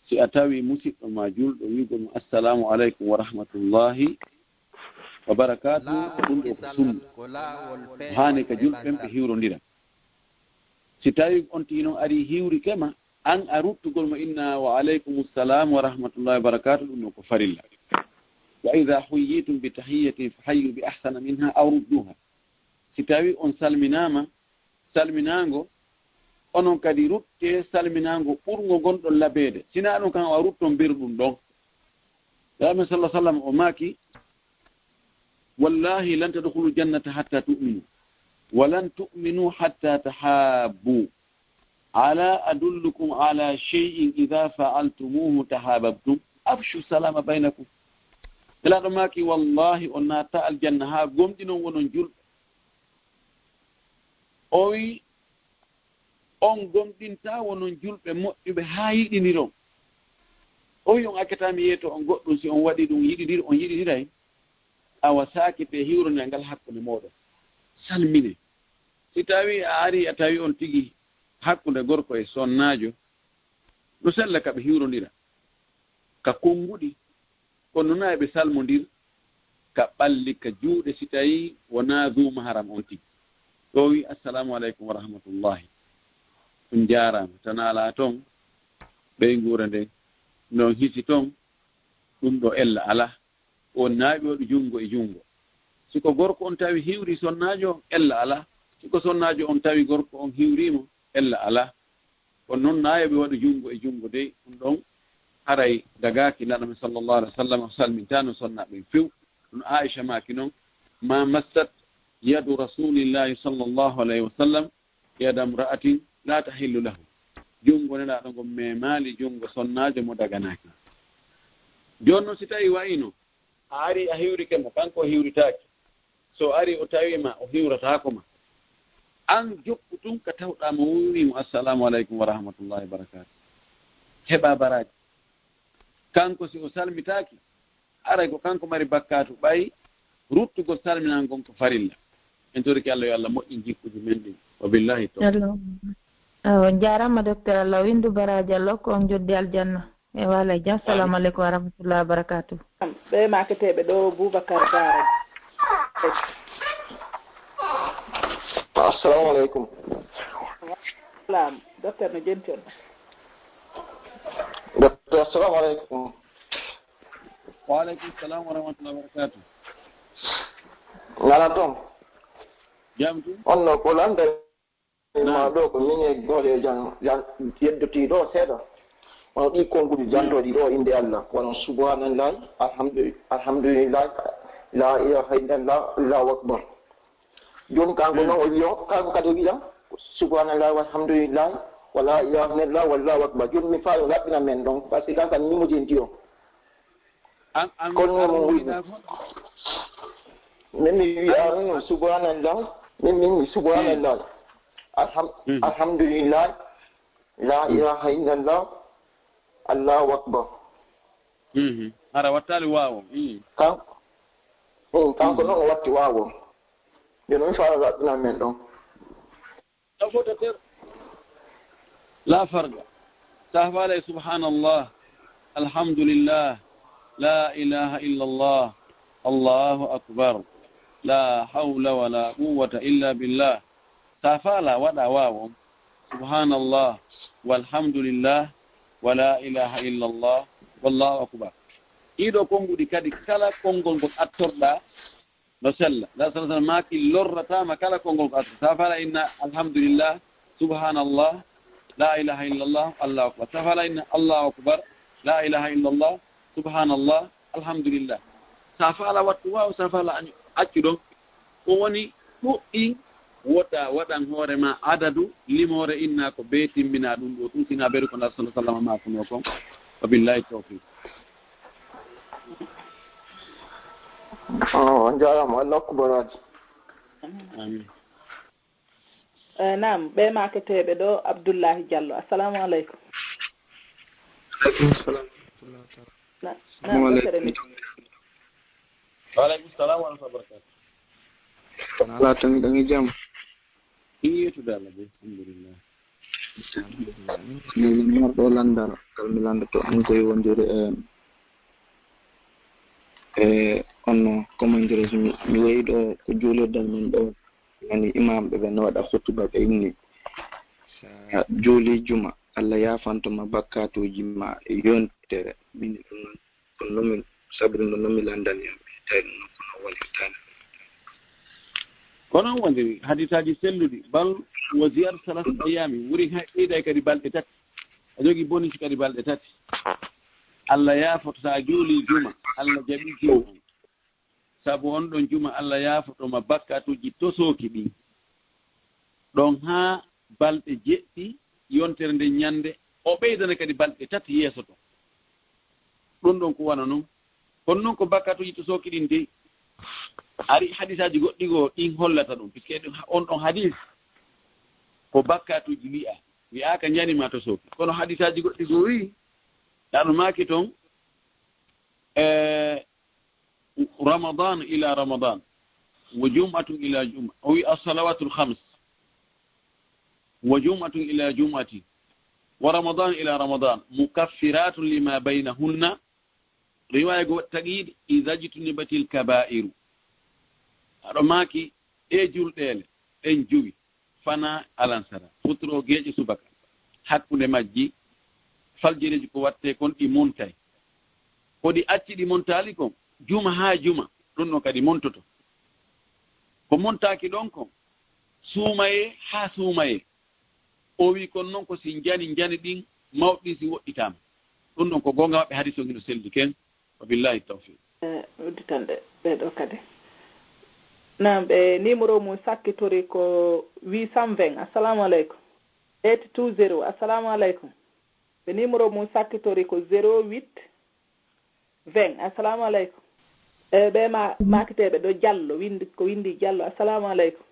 si a tawi musidɗo ma julɗo wigo mo assalamu aleykum wa rahmatullahi wa barakatu ɗum ɗo ko sunna hani ka julɓen ɓe hiwrondira si tawi on tino ari hiwri kema an a ruttugol mo inna wa aleykum assalam wa rahmatullahi wa barakatu ɗum ɗo ko farilla wa ida huyyitum bi tahiyatin fa hayyu bi ahsana minha aw rudduha si tawi on salminama salminago onon kadi rutte salminago ɓurgo gonɗon labeede sina ɗum kan a rutton berɗum ɗon yamin sallah sallam o maaki wallahi lan tadkhulu jannata hatta tu'minu walan tu'minu hatta tahabbu ala adullukum ala shay'in idha fa'altumuhu tahabbtum afshu salama bainakum elaɗo maaki wallahi on natta aljanna ha gomɗinon wonon julɓe o wi on gomɗinta wonon julɓe moƴƴuɓe ha yiɗiniron o wi on accatami yeeto on goɗɗum si on waɗi ɗum yiɗidir on yiɗidiray awa sakite hiwronde ngal hakkunde moɗon salmine si tawi a ari a tawi on tigi hakkunde gorko e sonnajo ɗo sella ka ɓe hiwrondira ka konnguɗi kono na ɓe salmodir ka ɓalli ka juuɗe si tawi wona duma haram on tigi ɗo wi assalamu aleykum wa rahmatullahi ɗum jarama tan ala toon ɓey guura nden non hisi toon ɗum ɗo ella ala on naaɓi waɗu junngo e junngo siko gorko on tawi hiwri sonnajo ella ala siko sonnajo on tawi gorko on hiwrimo ella ala kono noon naayoɓe waɗu junngo e junngo dey ɗum ɗon haray dagaki laɗame sallllahu alih wa sallam salmintano sonnaɓe few ɗum aicha maki noon ma massat yadu rasulillahi sallllahu alayhi wa sallam yada mra'atin la tahillu lahu junngo neɗaɗo ngo memali junngo sonnajo mo daganaki joni noon si tawi wayino a ari a hiwrike mo kanko hiwritaki so ari o tawima o hiwratako ma an jokku tun ka tawɗamo wurimo assalamu aleykum wa rahmatullahi wa barakatu heɓa baraji kanko si o salmitaki aray ko kanko mari bakkatu ɓay ruttugol salminan gon ko farilla en toriki allah yo allah moƴƴin jikkuji men ɗin wa billahi to jarama docteur Allah windu baraji Allah ko on joddi aljanna e wala jam assalamu aleykum wa rahmatullahi wa barakatuh ɓe maketeɓe ɗo Boubacar Bara assalamu aleykum salam docteur no jenti on docteur assalamu aleykum wa aleykum salam wa rahmatullahi wa barakatuh ngala toon jam tu on no ko lande ma ɗo ko min e gole jan yeddoti ɗo seeɗa wono ɗi konguɗi jantoɗi ɗo inde Allah wono subhanallahi alhamdulillah la ilaha illallah allahu akbar joni kanko noon o wiyo kanko kadi o wiya subhanallahi walhamdulillah wala ilaha illallah wallahu akbar joni mi faalo laɓɓina men ɗon par ce que kanko ni mimojenti o kono mo wiɗi min mi wiya subhanallah min subhanallah alhamdulillah la ilaha illallah allahu akbar ara wattali wawo kanko noon o watti wawo joni mi faala laɓɓina men ɗon tafotater la farga sahfalay subhanallah alhamdulillah la ilaha illallah allahu akbar la hawla wala quwwata illa billah safala waɗa wawo subhanallah walhamdulillah wala ilaha illallah wallahu akbar ɗiɗo konnguɗi kadi kala konngol ngol attorɗa no sella la sallam maki lorratama kala konngol ko attor safala inna alhamdulillah subhanallah la ilaha illallah allahu akbar safala inna allahu akbar la ilaha illallah subhanallah alhamdulillah safala wattu waw safala accu ɗon ko woni ɗuɗɗi wota waɗan hoorema adadu limore inna ko be timmina ɗum ɗo ɗum sina ɓeɗo ko nda sallah sallam makuno kon wa billahi tawfiq jarama Allah ko baraji amin nam ɓe maketeɓe ɗo Abdoullahi Diallo assalamu aleykum waaleykum salam wa rahmatullahi wa barakatuh Allah tan ngi jam yetude Allah be alhamdulillah mi marɗo landal kal mi landato on koye wondiri onno commandire mi wayi ɗo ko juulirdal men ɗo nani imamɓe ɓe no waɗa huttuba ɓe inni sa juuli juma Allah yafantoma bakkatuji ma e yontere min ɗum noon sabu ɗum noon mi landani yamɓe tawi ɗum noon kono wonirtani kono wondiri hadisaji selluɗi bal wo ziyar salatu ayami wuri ha ɓeyday kadi balɗe tati a jogii bonus kadi balɗe tati Allah yaafoto sa juuli juma Allah jaɓi juma on sabu on ɗon juma Allah yaafotoma bakkatuji tosooki ɗin ɗon ha balɗe jeɗɗi yontere nde ñande o ɓeydana kadi balɗe tati yeeso to ɗum ɗon ko wana noon kono noon ko bakkatuji tosooki ɗin dey ari hadisaji goɗɗi goo ɗin hollata ɗum puisque on ɗon hadis ko bakkatuji wi'aka ñanima tosooki kono hadisaji goɗɗi goo wi ɗano maaki toon رمضان إلى رمضان وجمعة إلى جمعة أو الصلوات الخمس وجمعة إلى جمعة ورمضان إلى رمضان مكفرات لما بينهن رواية التقييد إذا اجتنبت الكبائر رماكي إجول ديل إنجوي فنا ألانسرا فترو جيجي سبك حكو نمجي فالجريج كواتي كون إمونتاي كودي أتي دي مونتاليكم juma ha juma ɗum ɗon kadi montoto ko montaki ɗon ko suumaye ha suumaye o wi kon noon ko si jani ɗin mawɗi si woɗɗitama ɗum ɗon ko gonga maɓɓe hadi sogino seldi ken wa billahi tawfiq udditanɗe ɓeɗo kadi nam ɓe numéro mum sakkitori ko 820 assalamu aleykum 820 assalamu aleykum ɓe numéro mum sakkitori ko 08 20 assalamu aleykum ɓe makiteɓe ɗo Diallo windi Diallo assalamu aleykum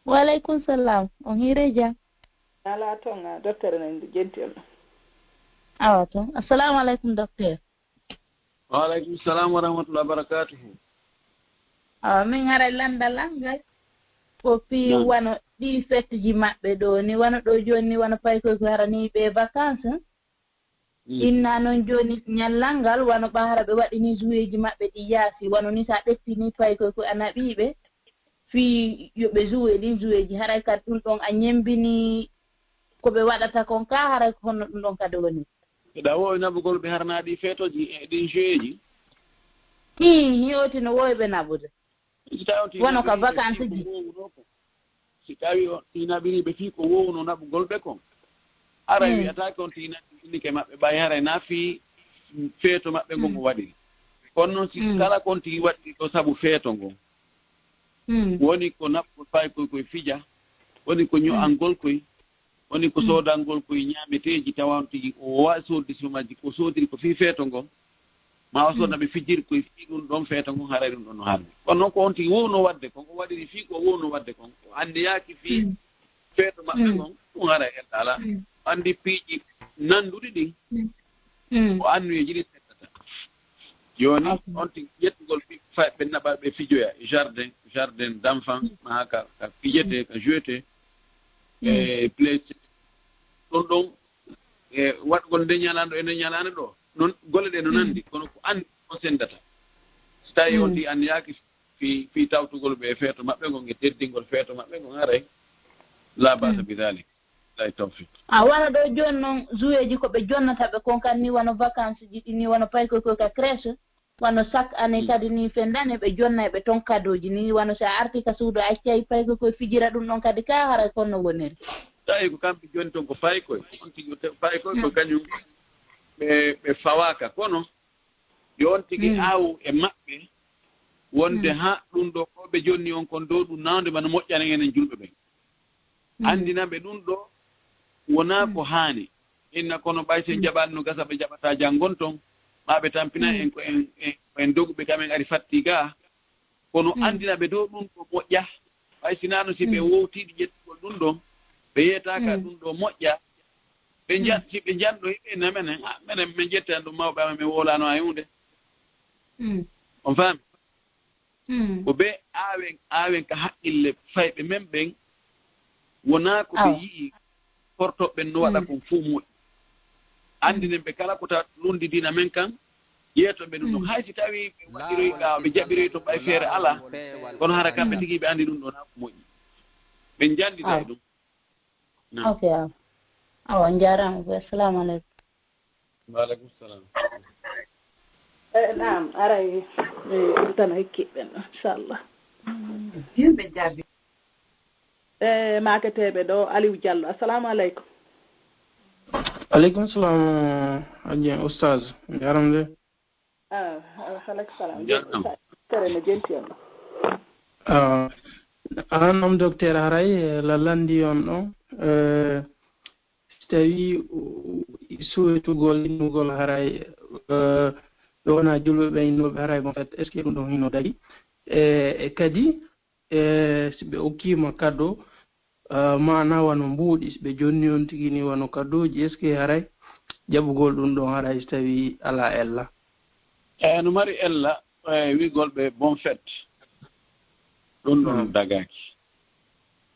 waleykum salam on hiire jam ala toon docteur nen jenti on awa toon assalamu aleykum docteur waaleykum salam wa rahmatullah barakatuhu awa min haray landal angal ko fi wano ɗi fête ji maɓɓe ɗo ni wano ɗo joni ni wano pay koy ko harani ɓe vacance inna noon joni ñallal ngal wano ɓaara ɓe waɗini joué ji maɓɓe ɗi yaasi wano ni sa ɗettini pay koy ko anaɓiɓe fi yoɓe joué ɗin joué ji haray kadi ɗum ɗon a ñembini koɓe waɗata kon ka haray ko honno ɗum ɗon kadi woni eɗa wowi nabugol ɓe harnaɗi feetoji e ɗin joué ji hioti no wowi ɓe naɓude wono ko vacance ji si tawi tinaɓiriɓe fii ko wowno naɓugol ɓe kon ara wiyatake on tinike maɓɓe ɓay haray na fi feeto maɓɓe ngon o waɗiri kono noon si kala kon tigi waɗiri ɗo sabu feeto ngon woni ko naɓgol fay koye fija woni ko ño'angol koye woni ko soodangol koye ñaameteeji tawan tigi o wawi soodde somaji ko soodiri ko fii feeto ngon ma o sooda ɓe fijiri koye fii ɗum ɗon feeto ngon haray ɗum ɗon no harmi kono noon ko on tigi wowno wadde kon o waɗiri fii ko wowno wadde kon o anndiyaki fii feeto maɓɓe ngon ɗum haray elɗala andi piiji nanduɗi ɗin ko annuyeji ɗi settata joni on tigi ƴettugol ɓe naɓa ɓe fijoya jardin d' enfant ma ka fijete ka jouete e place ɗon ɗon e waɗgol nde ñalano e nde ñalano ɗo noon golle ɗe no nandi kono ko andi o sendata so tawi on tigi andiyaki fi tawtugol ɓe feeto maɓɓe ngon e teddingol feeto maɓɓe ngon haray la basa bidalik wano ɗo joni noon joué ji koɓe jonnata ɓe kon kadi ni wano vacance ji ɗi ni wano pay koy ka crèche wano chaque année kadi ni fendane ɓe jonna ɓe toon cadeau ji ni wano sa arti ka suudu accayi pay koy fijira ɗum ɗon kadi ka haray konno woniri tawi ko kamɓe joni toon ko pay koy on tigi pay koy ko kañum ɓe fawaka kono yo on tigi aawu e maɓɓe wonde ha ɗum ɗo ko ɓe jonni on kon dow ɗum nawde mano moƴƴana enen julɓe ɓen andinaɓe ɗum ɗo wona ko haani inna kono ɓay sen jaɓanno gasa ɓe jaɓata janngon toon ma ɓe tampina en ko en doguɓe kamen ari fatti ga kono andinaɓe dow ɗum ɗo moƴƴa ɓay sinano si ɓe wowtiɗi ƴettugol ɗum ɗon ɓe yeytaka ɗum ɗo moƴƴa si ɓe janɗo hiɓena menen min jettan ɗum mawɓe amen min wolano ha hunde on faami ko ɓe aawen ka haqqille fayɓe men ɓen wona ko ɓe yii portoɓe no waɗa kon fuu muɗi andinen ɓe kala ko ta lundi dina men kan yeetoɓe ɗum ɗon hay si tawi ɓe waɗiroy ka ɓe jaɓiroy to ɓay feere ala kono hara kamɓe tigi ɓe andi ɗum ɗon ha ko moƴƴi ɓe jandida e ɗum ok awa jarama ɓe assalamu aleykum waaleykum salam naam aray tan hikkiɓen inchallah yimɓe jaabi maketeɓe ɗo Aliou Diallo assalamu aleykum aleykum salam adien oustaz jaram de aleykum salam tere no jenti on an am docteur haray la landi on ɗo so tawi suwetugol innugol haray ɓe wona julɓeɓe innoɓe haray en fait est ce que ɗum ɗon hino daɗi e kadi so ɓe okkima cadeau mana wano mbuuɗi so ɓe jonni on tigi ni wano cadeauji est ce que haray jaɓugol ɗum ɗon haray so tawi ala ella no mari ella wigol ɓe bon fête ɗum ɗon dagaki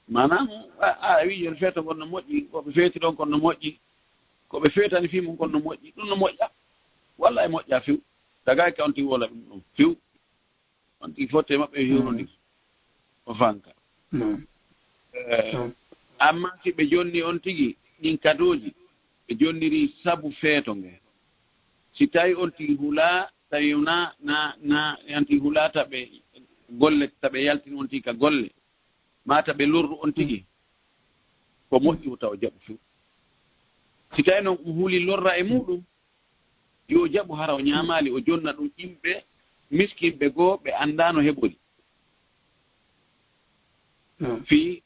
manam a wi jon feeto gon no moƴƴi koɓe feeti ɗon kon no moƴƴi koɓe feetani fi mum kon no moƴƴi ɗum no moƴƴa walla e moƴƴa few dagaki on tigi wola ɗum ɗon few on tigi fotte maɓɓe hiwrodi o fanka amma si ɓe jonni on tigi ɗin kadoji ɓe jonniri sabu feeto nge si tawi on tigi hula tawi na on tigi hulata ɓe golle taɓe yaltini on tigi ka golle mata ɓe lorru on tigi ko moƴƴi taw jaɓu few si tawi noon ɗum huuli lorra e muɗum yo jaɓu hara o ñamali o jonna ɗum yimɓe miskinɓe goo ɓe andano heɓori fi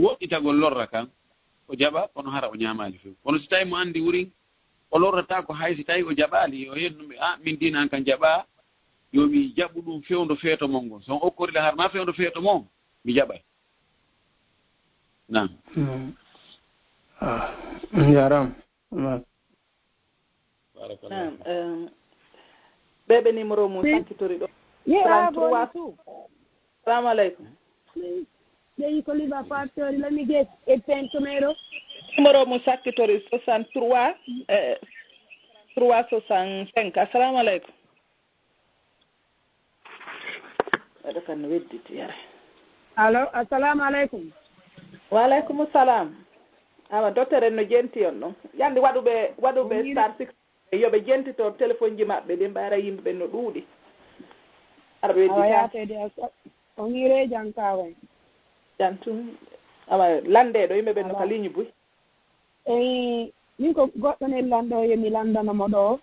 woɗɗitagol lorra kan o jaɓa kono hara o ñamali few kono si tawi mo andi wurin o lorrata ko hay si tawi o jaɓali yo hennuɓe min dina an kan jaɓa yomi jaɓu ɗum fewndo feeto mon ngon son okkorila har ma fewndo feeto mon mi jaɓay nam jaram ɓeɓe numéro mum sakkitori ɗo 33 salamu aleykum ɓeyi ko liba factori lamigues e pentomero numéro mum sakkitori 63 365 assalamu aleykum aɗa kan no wedditi yare allo assalamu aleykum waaleykum salam awa docteur en no jenti on ɗon yande waɗuɓe star 6 yoɓe jentito téléphone ji maɓɓe ɗi mbara yimɓeɓe no ɗuuɗi aɗa weddita yatede o ngire jankaway jantum awa landeɗo yimɓeɓe no ka ligne buy eyi min ko goɗɗo nen lanɗo yomi landanomo ɗo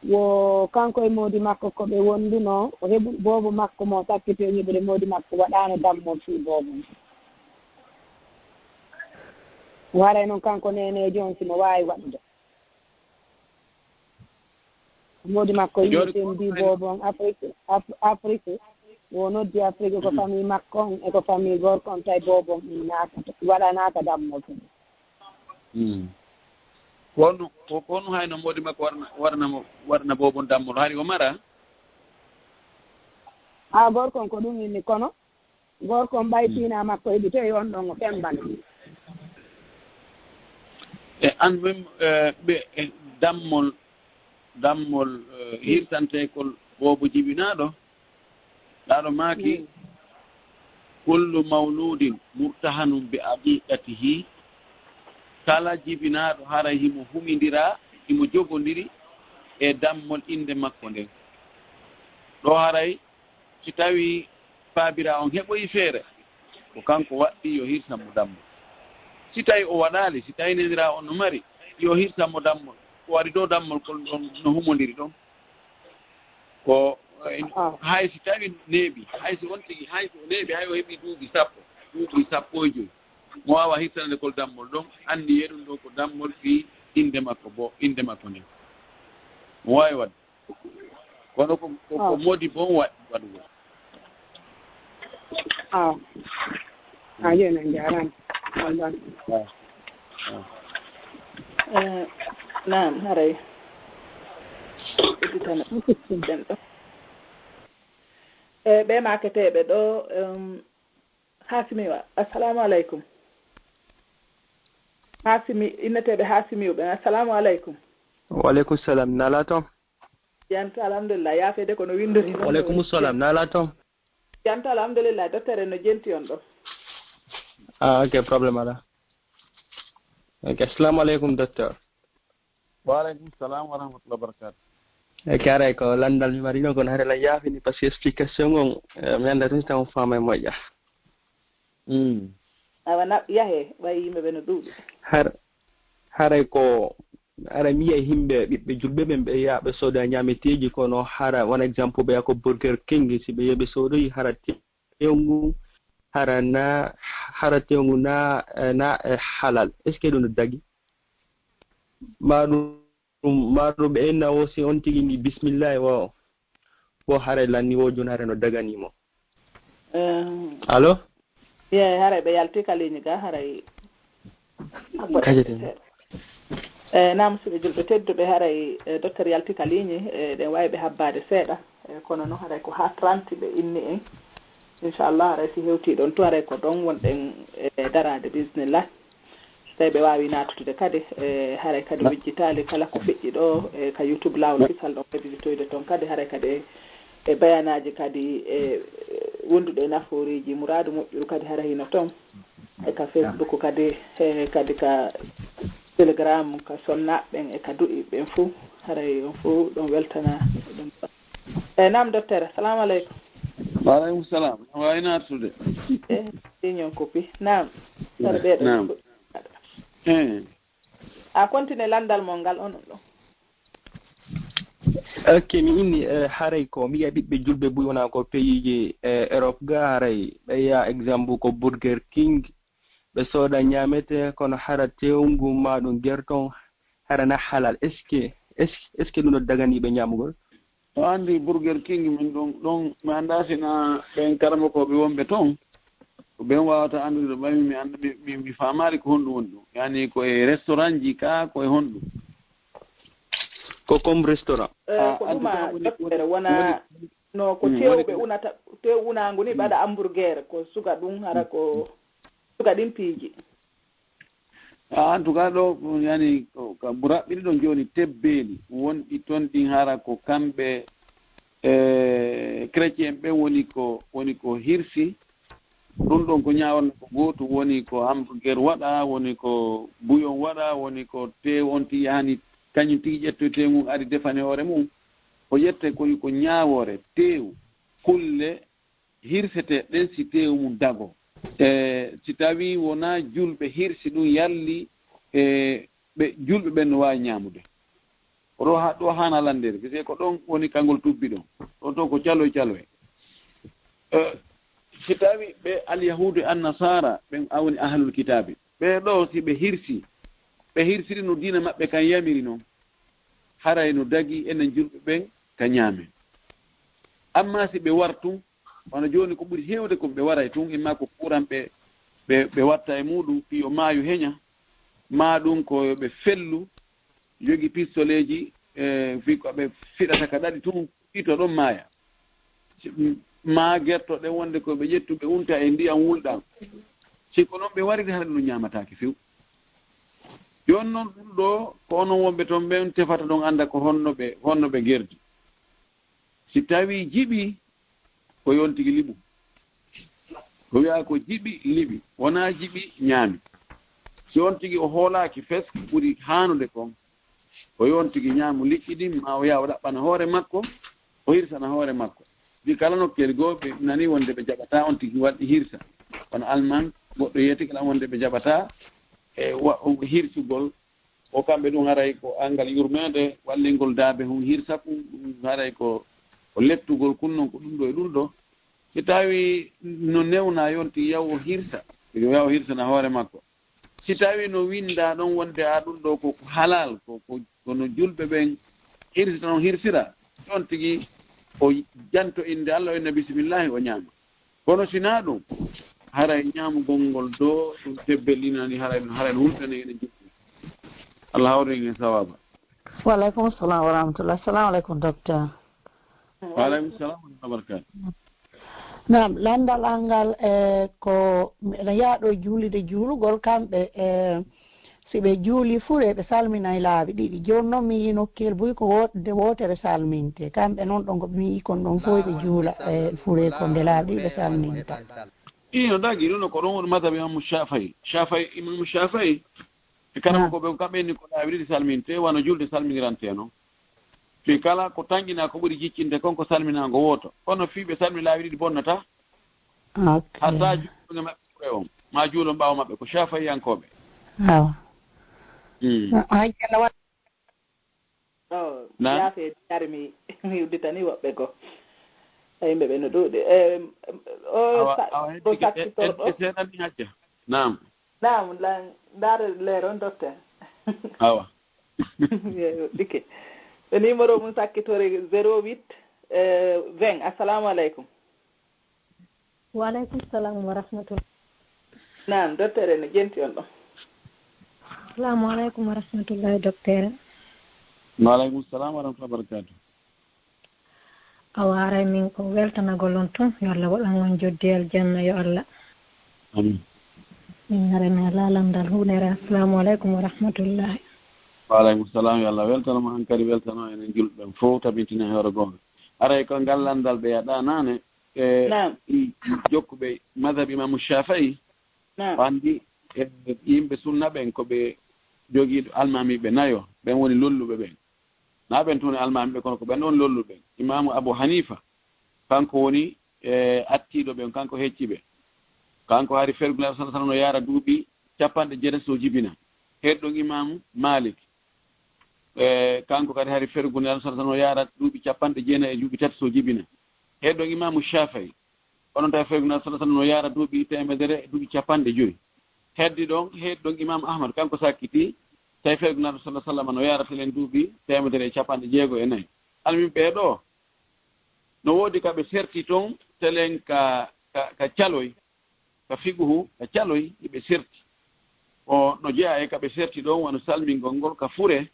wo kanko e moodi makko ko ɓe wonduno o heɓu boobo makko mo sakkito heɓude moodi makko waɗano dammol fii boobo waray noon kanko nene jon simo wawi waɗude moodi makko yimɓe mbi boobo on afrique wo noddi afrique ko famille makko on eko famille gorko on tawi boobo on naata waɗanaka dammol fii kono hayno moodi makko warna bobon dammol hari o mara gorko on ko ɗum inni kono gorko on ɓaytina makko heɓi toyi on ɗon o fembana e an mem ɓe dammol hirtantekol bobo jibinaɗo ɗaɗo maaki kullu mawludin murtahanum bi aqiqatihi kala jibinaɗo haray himo humidira himo jogodiri e dammol inde makko nden ɗo haray si tawi faabira on heɓoyi feere ko kanko waɗɗi yo hirtanmo dammol si tawi o waɗali si tawi nenira on no mari yo hirtanmo dammol ko wari dow dammol kol ɗon no humodiri ɗon ko hay si tawi neeɓi hay so on tigi hay so neeɓi hay o heɓi duuɓi sappo e joyi mo wawa hirtanade kol dammol ɗon anndi yeɗum ɗo ko dammol fii inde makko nden mo wawi wadde kono ko modi bon waɗugo a joni jarama nam haray editana ɗen ɗo ɓe maketeɓe ɗo hasimiwa assalamu aleykum Hasimi inneteɓe Hasimiuɓe. Assalamu aleykum. Waaleykum salam. Nala tom? Janta alhamdulillah. Yaafede kono windori. Waaleykum salam. Nala tom? Janta alhamdulillah. Docteur no jenti on ɗo. Ok, problème ala. Ok, assalamu aleykum docteur. Waaleykum salam wa rahmatullahi wa barakatuh. Kare ko landal mi marino kono hare la yaafini par ce que explication on mi anda tan taw fama e moƴƴa. Awa yahe way yimɓe ɓe no duuɓi. Haray ko ara mi yiya himɓe ɓiɓɓe julɓe ɓen ɓe yaha ɓe sooda ñameteeji kono hara won exemple ɓe yako burger king si ɓe yeɓe soodoyi hara tewngu hara tewngu na halal est ce que ɗum no dagi maɗum ɓe enna o si on tigi ni bisimillahi wo haray lanni wo joni hara no daganimo allo ye haray ɓe yalti ka ligne ga haray kajete nam suɓe julɓe tedduɓe haray docteur yalti ka ligne ɗen wawi ɓe habbade seeɗa kono noon haray ko ha 30 ɓe inni en inchallah haray si hewti ɗon to haray ko ɗon wonɗen darade bismillah tawi ɓe wawi natutude kadi haray kadi wejjitali kala ko feƴƴi ɗo ka YouTube Laawolkisal ɗon ɓe visitoyde toon kadi haray kadi e bayanaji kadi wonduɗe naforiji muradu moƴƴuru kadi hara hino toon e ka Facebook kadi kadi ka Telegram ka sonnaɓɓen e ka duɗi ɓen fou haray on fou ɗon weltana ɗum nam docteur assalamu aleykum. Waaleykum salam. Wawi natude siñon copie nam sara ɓeɗo a continue landal mon ngal onon ɗon. Ok, mi inni haray ko mi yiya ɓiɓɓe julɓe buy wona ko pays Europe ga haray ɓe yiya exemple ko Burger King ɓe sooda ñamete kono hara tewngu maɗum guerton harana halal est ce que ɗum no daganiɓe ñamugol o andi Burger King min ɗon mi anda sina ɓen karmakoɓe wonɓe toon ko ɓen wawata andude ɗo ɓami mi anda mi famari ko honɗum woni ɗum yani koye restaurant ji ka koye honɗum ko comme restaurant ko ɗuma docteur wona no ko tewɓe unata tew unagu ni ɓaɗa hamburguére ko suga ɗum hara ko suga ɗin piiji en tout cas ɗo yani ka ɓuraɓɓiɗi ɗon joni tebbeli wonɗi toon ɗin hara ko kamɓe chrétien ɓen woni ko hirsi ɗum ɗon ko ñawanno ko goto woni ko hamburguére waɗa woni ko bouillon waɗa woni ko tew on ti yahani kañum tigi ƴettoyte mum ari defane hoore mum o ƴette ko ñaawore tew kulle hirsete ɗen si tew mum dago si tawi wona julɓe hirsi ɗum yalli ɓe julɓe ɓen no wawi ñamude ɗo hana landere parce ko ɗon woni kangol tubbi ɗon ɗon to ko caloye si tawi ɓe alyahudu annasara ɓen awoni ahlul kitabe ɓe ɗo si ɓe hirsiri no diina maɓɓe kan yamiri noon haray no dagi enen julɓe ɓen ka ñaamen amma si ɓe wartum wona joni ko ɓuri hewde ko ɓe waray tun imma ko kuran ɓe watta e muɗum piyo maayo heña ma ɗum ko ɓe fellu jogi pistoleji fi ko ɓe fiɗata ka ɗaɗi tun ito ɗon maaya ma gertoɗe wonde ko ɓe ƴettu ɓe unta e ndiyam wulɗam siko noon ɓe waride hara ɗum ñamataki few joni noon ɗum ɗo ko onon wonɓe toon ɓen tefata ɗon anda ko honno ɓe gerdi si tawi jiɓi ko yontigi liɓu ko wiya ko jiɓi liɓi wona jiɓi ñaami si on tigi o hoolaki fes ɓuri hanude kon ko yontigi ñaamu liƴƴi ɗin ma o yaha o ɗaɓɓana hoore makko o hirsana hoore makko ɗi kala nokkeli goo ɓe nani wonde ɓe jaɓata on tigi waɗɗi hirsa kono allemand goɗɗo yiyeti kala wonde ɓe jaɓata e hirsugol o kamɓe ɗum haray ko angal yurmede wallingol daabe hum hirsa ɗum ɗum haray ko lettugol kunnon ko ɗum ɗo e ɗum ɗo si tawi no newna yonti yawo hirsa yo yawo hirsana hoore makko si tawi no winda ɗon wonde ha ɗum ɗo koko halal kono julɓe ɓen hirsita noon hirsira ɗon tigi o janto inde Allah o inna bisimillahi o ñaama kono sina ɗum haray ñaamugol ngol do ɗum tebbellinani haray no hulɗane ene juɓɓi Allah hawrin e sawaba. Waaleykum salam wa rahmatullah. Assalamu aleykum docteur. Waaleykum salam wa rahmatullah. Naam, landal angal ko ene yaaɗo juulide juulugol kamɓe siɓe juuli fure ɓe salmina e laabi ɗiɗi joni noon mi yi nokkel buy ko wotere salminte kamɓe noon ɗon koɓe mi yi kon ɗon fof ɓe juula e fure ko nde laabi ɗiɗi ɓe salminta ino dagi ɗum ko ɗon woni madhabe imamu Shafai imamu Shafai e kanama koɓe kaɓenni ko laabi ɗiɗi salminte wano julde salminirante noon fi kala ko tanƴina ko ɓuri jiccinde konko salminago woto kono fiɓe salmini laabi ɗiɗi bonnata hatta juuɗoge maɓɓe ɓure on ma juulo ɓaawo maɓɓe ko Shafaiyankoɓe awa yaafe jari mi udditani woɓɓe go yimɓe ɓe no ɗuuɗi o sakkitorɗo seeɗanni hajja nam ndaare leer on docteur awa ɗike ɓe numéro mum sakkitore 08 20 assalamu aleykum waaleykum salam wa rahmatullah nam docteur ene jenti on ɗon assalamu aleykum wa rahmatullahi docteur waaleykum salam wa rahmatullahi wa barakatuh awa aray min ko weltanagol on tun yo Allah waɗan on joddi aljanna yo Allah amin min arana lalandal hunere assalamu aleykum wa rahmatullahi waaleykum salam yo Allah weltanoma han kadi weltano enen julɓeɓen fof tabintina heewre gonga aray ko ngallandal ɓe yaɗa nane e jokkuɓe madhabe imamu Shafai andi yimɓe sunna ɓen koɓe jogiiɗo almamiɓe nayo ɓen woni lolluɓe ɓen na ɓen tuni almamiɓe kono ko ɓen ɗon lolluɓe imamu Abu Hanifa kanko woni attiɗo ɓen kanko hecciɓe kanko hari fergulaire sa sallam no yaara duuɓi 70 so jibina heɗɗon imamu Malik kanko kadi hari fergulaire sa sallam no yaara duuɓi 90 so jibina heɗɗon imamu Shafai onon tawi fergulaire sa sallam no yaara duuɓi 100 heddi ɗon heɗɗon imamu Ahmad kanko sakkiti tawi fergulaire sa sallam no yaara telen duuɓi 164 almin ɓeeɗo no woodi kaɓe serti toon telen ka caloy ka figuhu ka caloy iɓe serti o no jeeya e kaɓe serti ɗon wano salmingol ngol ka fure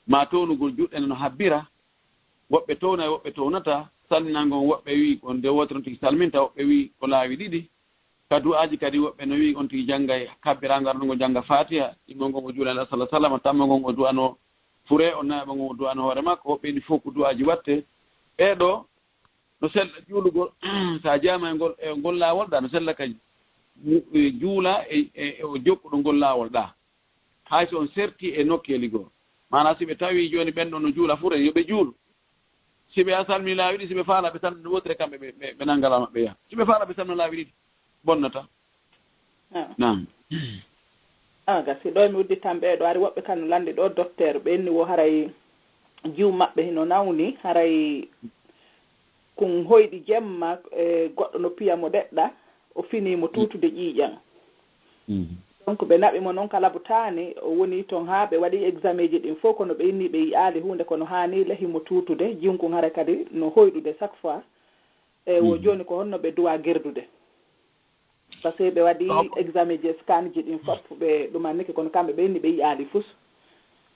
ma townugol juɗɗene no habbira woɓɓe towna e woɓɓe townata salminalngol woɓɓe wi on nde wotere on tigi salminta woɓɓe wi ko laawi ɗiɗi ka du'aji kadi woɓɓe no wi on tigi janggay kabbirago arɗo jangga fatiha ɗimmol ngol o juula alah sallah sallam tamma ngol o du'ano fure o nayaɓa ngol o du'ano hoore makko woɓɓe ni fof ko du'aji watte ɓeeɗo no sella juulugol sa jama e ngol laawol ɗa no sella ka juula e o jokkuɗo ngol laawol ɗa hay so on serti e nokkeli goo mana si ɓe tawi joni ɓenɗo no juula fure yoɓe juulu si ɓe a salmini laawi ɗi si ɓe faala ɓe salmini no wodire kamɓe ɓe nanngala maɓɓe yaha si ɓe faala ɓe salmini laawi ɗiɗi bonnata nam gasi ɗo mi udditan ɓeeɗo ari woɓɓe kan no landi ɗo docteur ɓenni wo haray jiw maɓɓe no nawni haray kon hoyɗi jemma goɗɗo no piya mo deɗɗa o finimo tutude ƴiiƴan donc ɓe naɓimo noon kala botani o woni toon ha ɓe waɗi examen ji ɗin fof kono ɓe inni ɓe yiyaali hunde kono hani lehimo tutude jinkon hara kadi no hoyɗude chaque fois wo joni ko honno ɓe duwa gerdude par ce que ɓe waɗi examen ji scan ji ɗin fof ɓe ɗumanniki kono kamɓe ɓe inni ɓe yiyaali fus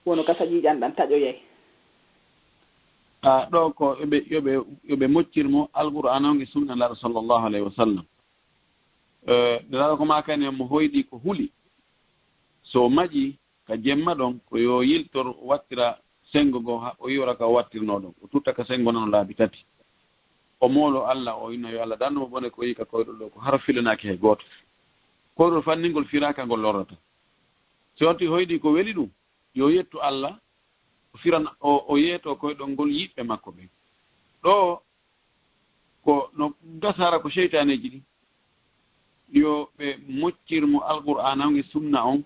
wono gasa ƴiiƴan ɗan taƴoyay ɗo ko yoɓe moccirmo alqur'an on e sunna laɗo sallllahu alayhi wa sallam ɗeɗaɗo ko makani mo hoyɗi ko huuli so maƴi ka jemma ɗon ko yo yiltor wattira sengo go o yora ka o wattirno ɗon o tutta ka sengo noon laabi tati o moolo Allah o inno yo Allah dandumo bone ko yika koyɗol ɗo ko hara filanaki hay gooto koyɗol fanningol firaka ngol lorrata si on ti hoyɗi ko weli ɗum yo yettu Allah o firan o yeeto koyɗol ngol yiɓɓe makko ɓe ɗo ko no gasara ko cheytaneji ɗi yo ɓe moccirmo alqur'ana on e sunna on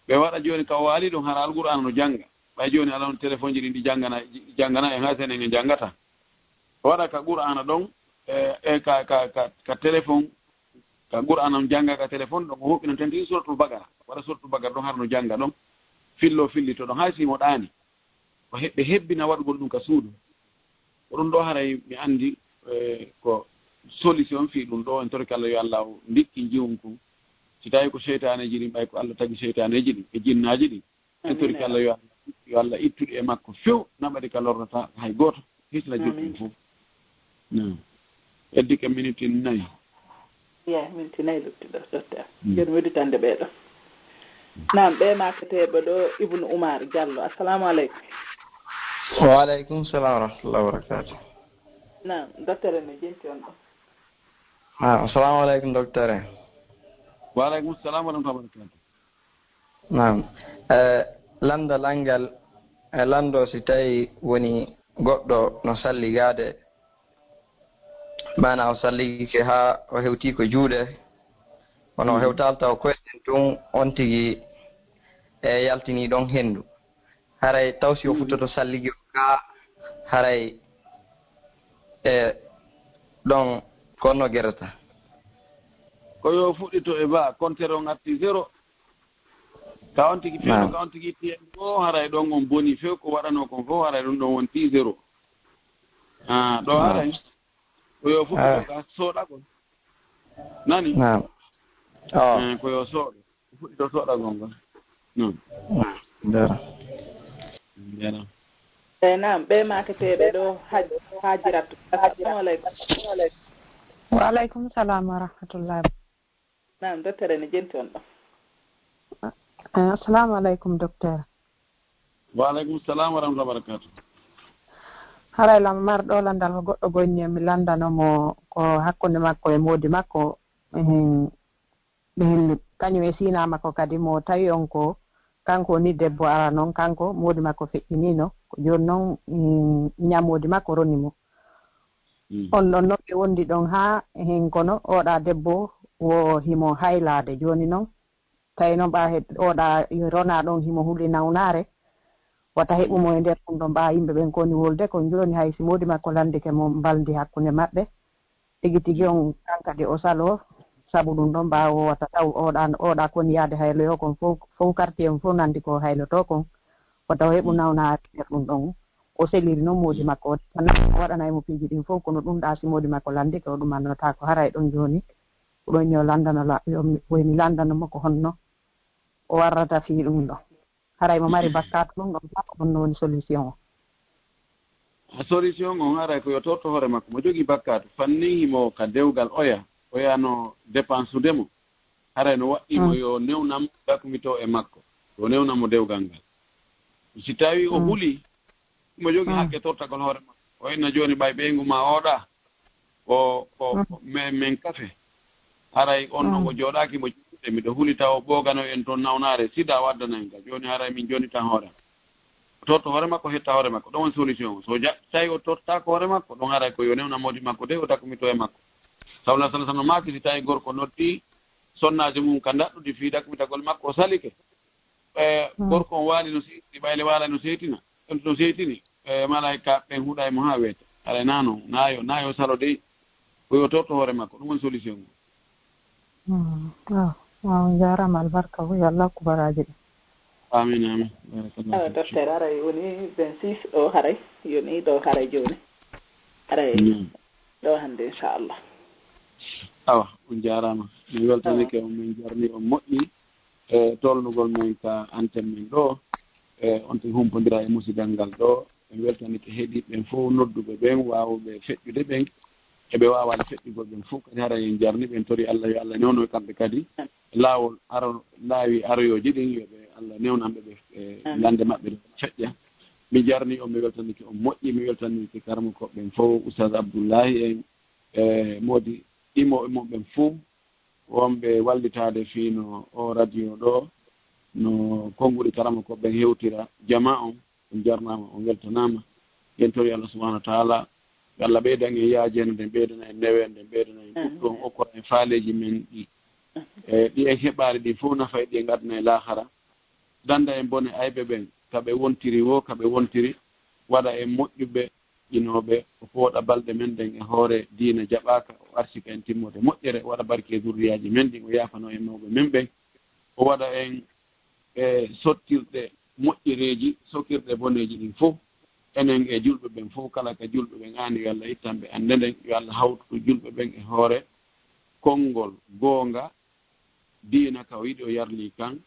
ɓe waɗa joni ka waali ɗum hara alqur'ana no jangga ɓay joni ala on téléphone ji ɗi ɗi janggana e ha sen en janggata waɗa ka qur'ana ɗon e ka téléphone ka qur'ana on jangga ka téléphone ɗon o huɓɓinan ten tigi suratul bagara waɗa suratul bagara ɗon har no jangga ɗon fillito ɗon hay simo ɗaani ɓe hebbina waɗugol ɗum ka suudu ko ɗum ɗo haray mi andi ko solution fi ɗum ɗo en torki Allah yo Allah ndikki jiwum si tawi ko cheytaneji ɗin ɓay ko Allah tagi cheytaneji ɗin e jinnaji ɗin en torki Allah yo Allah ittuɗi e makko few naɓaɗi ka lornata hay goto hisna juɗɗum fof non eddi ka minute 4 minute 4 luttiɗo docteur joni wedditande ɓeeɗo Naam, ɓe makketeɓe ɗo Ibnu Umar Diallo. Assalamu aleykum. Wa aleykum salam wa rahmatullahi wa barakatuh. Naam, docteur ne jenti on ɗo. Assalamu aleykum docteur. Wa aleykum salam wa rahmatullahi wa barakatuh. Naam. Landa langal lando si tawi woni goɗɗo no salligade mana o salligike ha o hewti ko juuɗe wono o hewtal taw koyɗen tun on tigi yaltini ɗon hendu haray taw si o futtoto salligi o ka haray ɗon konno gerata ko yo fuɗɗito e ba comptere on arti 0 ka on tigi feewo ka on tigi tiyen ɗo haray ɗon on boni few ko waɗano kon fof haray ɗum ɗon wonti 0 ɗo haray ko yo fuɗɗito ka sooɗa kon nani ko yo sooɗo fuɗɗito sooɗa gon kon non jaram naam ɓe maketeɓe ɗo hajiratu. Assalamu aleykum. Wa aleykum salam wa rahmatullahi. Naam, docteur ne jenti on ɗo. Assalamu aleykum docteur. Wa aleykum salam wa rahmatullahi wa barakatuh. Haray lam marɗo landal ko goɗɗo gonni mi landanomo ko hakkunde makko e moodi makko ɓe hilli kañum e sina makko kadi mo tawi on ko kanko ni debbo ara noon kanko moodi makko feƴƴinino ko joni noon ñammoodi makko ronimo on ɗon noon ɓe wondi ɗon ha hen kono oɗa debbo wo himo haylade joni noon tawi noon ɓa oɗa rona ɗon himo huuli nawnare wata heɓumo e nder ɗum ɗon ɓa yimɓe ɓen koni wolde ko joni hay si moodi makko landike mo mbaldi hakkunde maɓɓe tigi tigi on kankadi o salo sabu ɗum ɗon ɓa wota taw oɗa koni yaade hayloyo kon fof quartier on fof nandi ko hayloto kon wata o heɓu nawnare nder ɗum ɗon o seliri noon moodi makko o waɗanaymo piiji ɗin fof kono ɗum ɗa si moodi makko landike o ɗumannota ko haray ɗon joni ɗon yo landano woymi landanomo ko honno o warrata fi ɗum ɗon haray mo mari bakkat ɗum ɗon honno woni solution o solution on haray ko yo torto hoore makko mo jogii bakkat fanni himo ka dewgal oyano dépense udemo haray no waɗɗimo yo newnam dakumito e makko yo newnamo dewgal ngal si tawi o huli mo jogii hakke tortagol hoore makko o inna joni ɓay ɓeygu ma oɗa ko men kafe haray on ɗon o jooɗaki mo juuɗe miɗo huli taw ɓoogano en toon nawnare sida waddanayi ngal joni haray min joni tan hoore torto hoore makko hetta hoore makko ɗon woni solution o so tawi o tortako hoore makko ɗon haray ko yo newnamodi makko de o dakumito e makko sawla sala sano maki si tawi gorko noddi sonnaji mum ka daɗɗude fi dakumitagol makko o salike gorko on waali no seeɗi ɓayle waala no seetini malaika ɓen huuɗa e mo ha weeta haray nano nayo salo dey ko yo torto hoore makko ɗum woni solution o jarama albarka hu yo allah ko baraji ɗi amin amin docteur haray woni 26 ɗo haray yoni ɗo haray joni haray ɗo hande inchallah awa on jarama mi weltanike on min jarni on moƴƴi e tolnugol men ka antenne men ɗo e on tigi humpodira e musidal ngal ɗo en weltanike heeɗiɓe ɓen fof nodduɓe ɓen wawɓe feƴƴude ɓen eɓe wawade feƴƴugol ɓen fof kadi hara en jarni ɓen tori allah yo allah newno kamɓe kadi laawol laawi aroyoji ɗin yoɓe allah newnanɓe ɓe e lande maɓɓe ɗo feƴƴa mi jarni on mi weltanike on moƴƴi mi weltanike karmo koɓɓen fof oustad abdoullahi en e moodi ɗimo e mum ɓen fof wonɓe wallitade fiino o radio ɗo no konnguɗi karama koɓɓen hewtira jama on jarnama on weltanama yen tori allah subahanahu wa taala Allah ɓeydan en yaajeno nden ɓeydana en newen nden ɓeydana en ɗuɗɗo on okkora en faaleji men ɗi e ɗi en heɓaari ɗi fof nafa e ɗi e ngadana e laahara danda en bone ayɓe ɓen kaɓe wontiri wo kaɓe wontiri waɗa en moƴƴuɓe ƴinooɓe o pooɗa balɗe men ɗen e hoore diina jaɓaaka o arsika en timmode moƴƴere waɗa barke zurriyaji men ɗin o yaafano en mawɓe men ɓen o waɗa en e sottirɗe moƴƴereeji sokirɗe boneeji ɗin fof enen e julɓe ɓen fof kala ka julɓe ɓen aani yo allah ittanɓe annde nden yo allah hawtuɗo julɓe ɓen e hoore konngol goonga diina ka o yiɗi o yarli kan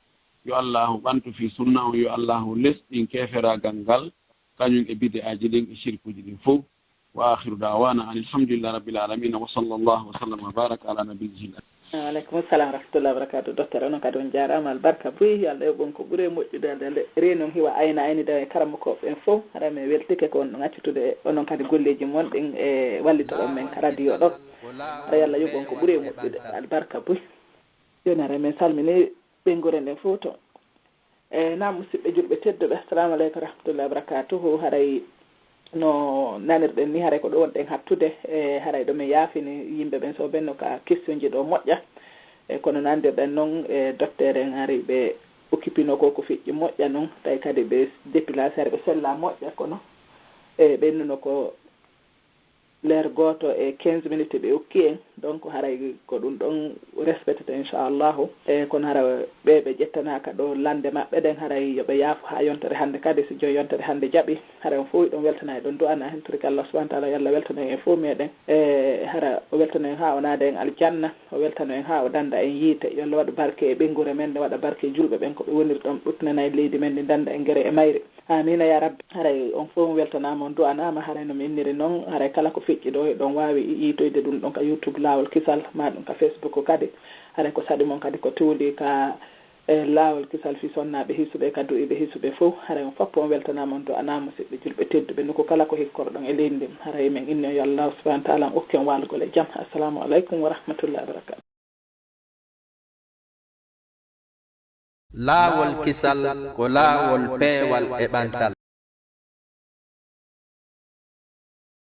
yo allahu ɓantu fi sunna on yo allahu lesɗin keferagal ngal kañum e bide aji ɗin e shirkuji ɗin fof wa akhiru dawana an alhamdulillah rabbil alamina wa sallllahu wa sallam wa baraka ala nabiyyihi aleykum salam rahmatullah barakatuh docteur onon kadi on jarama albarka boyi yalla yoɓon ko ɓuuri moƴƴude renon hiwa ayna aynide e karamokoɓe en fof haɗa mi weltike ko on ɗo gaccitude onon kadi golleji mon ɗin e wallitoɗon men ka radio ɗo haɗa yalla yoɓon ko ɓuuri moƴƴude albarka boyi joni haɗa min salmini ɓengure nden fof to na musidɓe julɓe tedduɓe assalamu aleykum rahmatullah barakatuhu haɗay no nanirɗen ni haray ko ɗo wonɗen hattude e haray ɗo min yaafini yimɓe ɓen so ɓenno ka question ji ɗo moƴƴa e kono nandirɗen noon e docteur en ari ɓe occupino ko fiƴƴi moƴƴa noon tawi kadi ɓe déplacé are ɓe sella moƴƴa kono e ɓennuno ko l'heure goto e 15 minutes ɓe okki en donc haray ko ɗum ɗon respecte inchallahu e kono hara ɓe ƴettanaka ɗo lande maɓɓe ɗen haray yoɓe yaafo ha yontere hannde kadi so joyi yontere hannde jaaɓi hara on fof ɗon weltana e ɗon du'ana hen turki Allah subahana taala yallah weltana en fof meɗen e hara o weltana en ha o naada en aljanna o weltana en ha o danda en yiite yo Allah waɗa barke e ɓengure men nde waɗa barke e julɓe ɓen koɓe woniri ɗon ɗutnana e leydi men ndi danda en guere e mayre amina ya rabbi haray on fof weltanama on du'anama haray no mi inniri noon haray kala ko feƴƴi ɗo ɗon wawi yiitoyde ɗum ɗon ka YouTube Laawolkisal ma ɗum ka Facebook kadi haray ko saɗi mon kadi ko tuuli ka Laawolkisal fi sonnaɓe hisuɓe ka du'iɓe hisuɓe fof haray on foppo on weltanama on du'anama musidɓe julɓe tedduɓe noko kala ko hikkoro ɗon e leydi ndi haray min inni yo Allah subahana taala on okki on walgol e jaam assalamu aleykum wa rahmatullahi wa barakatuh. Laawolkisal ko laawol peewal e ɓantal.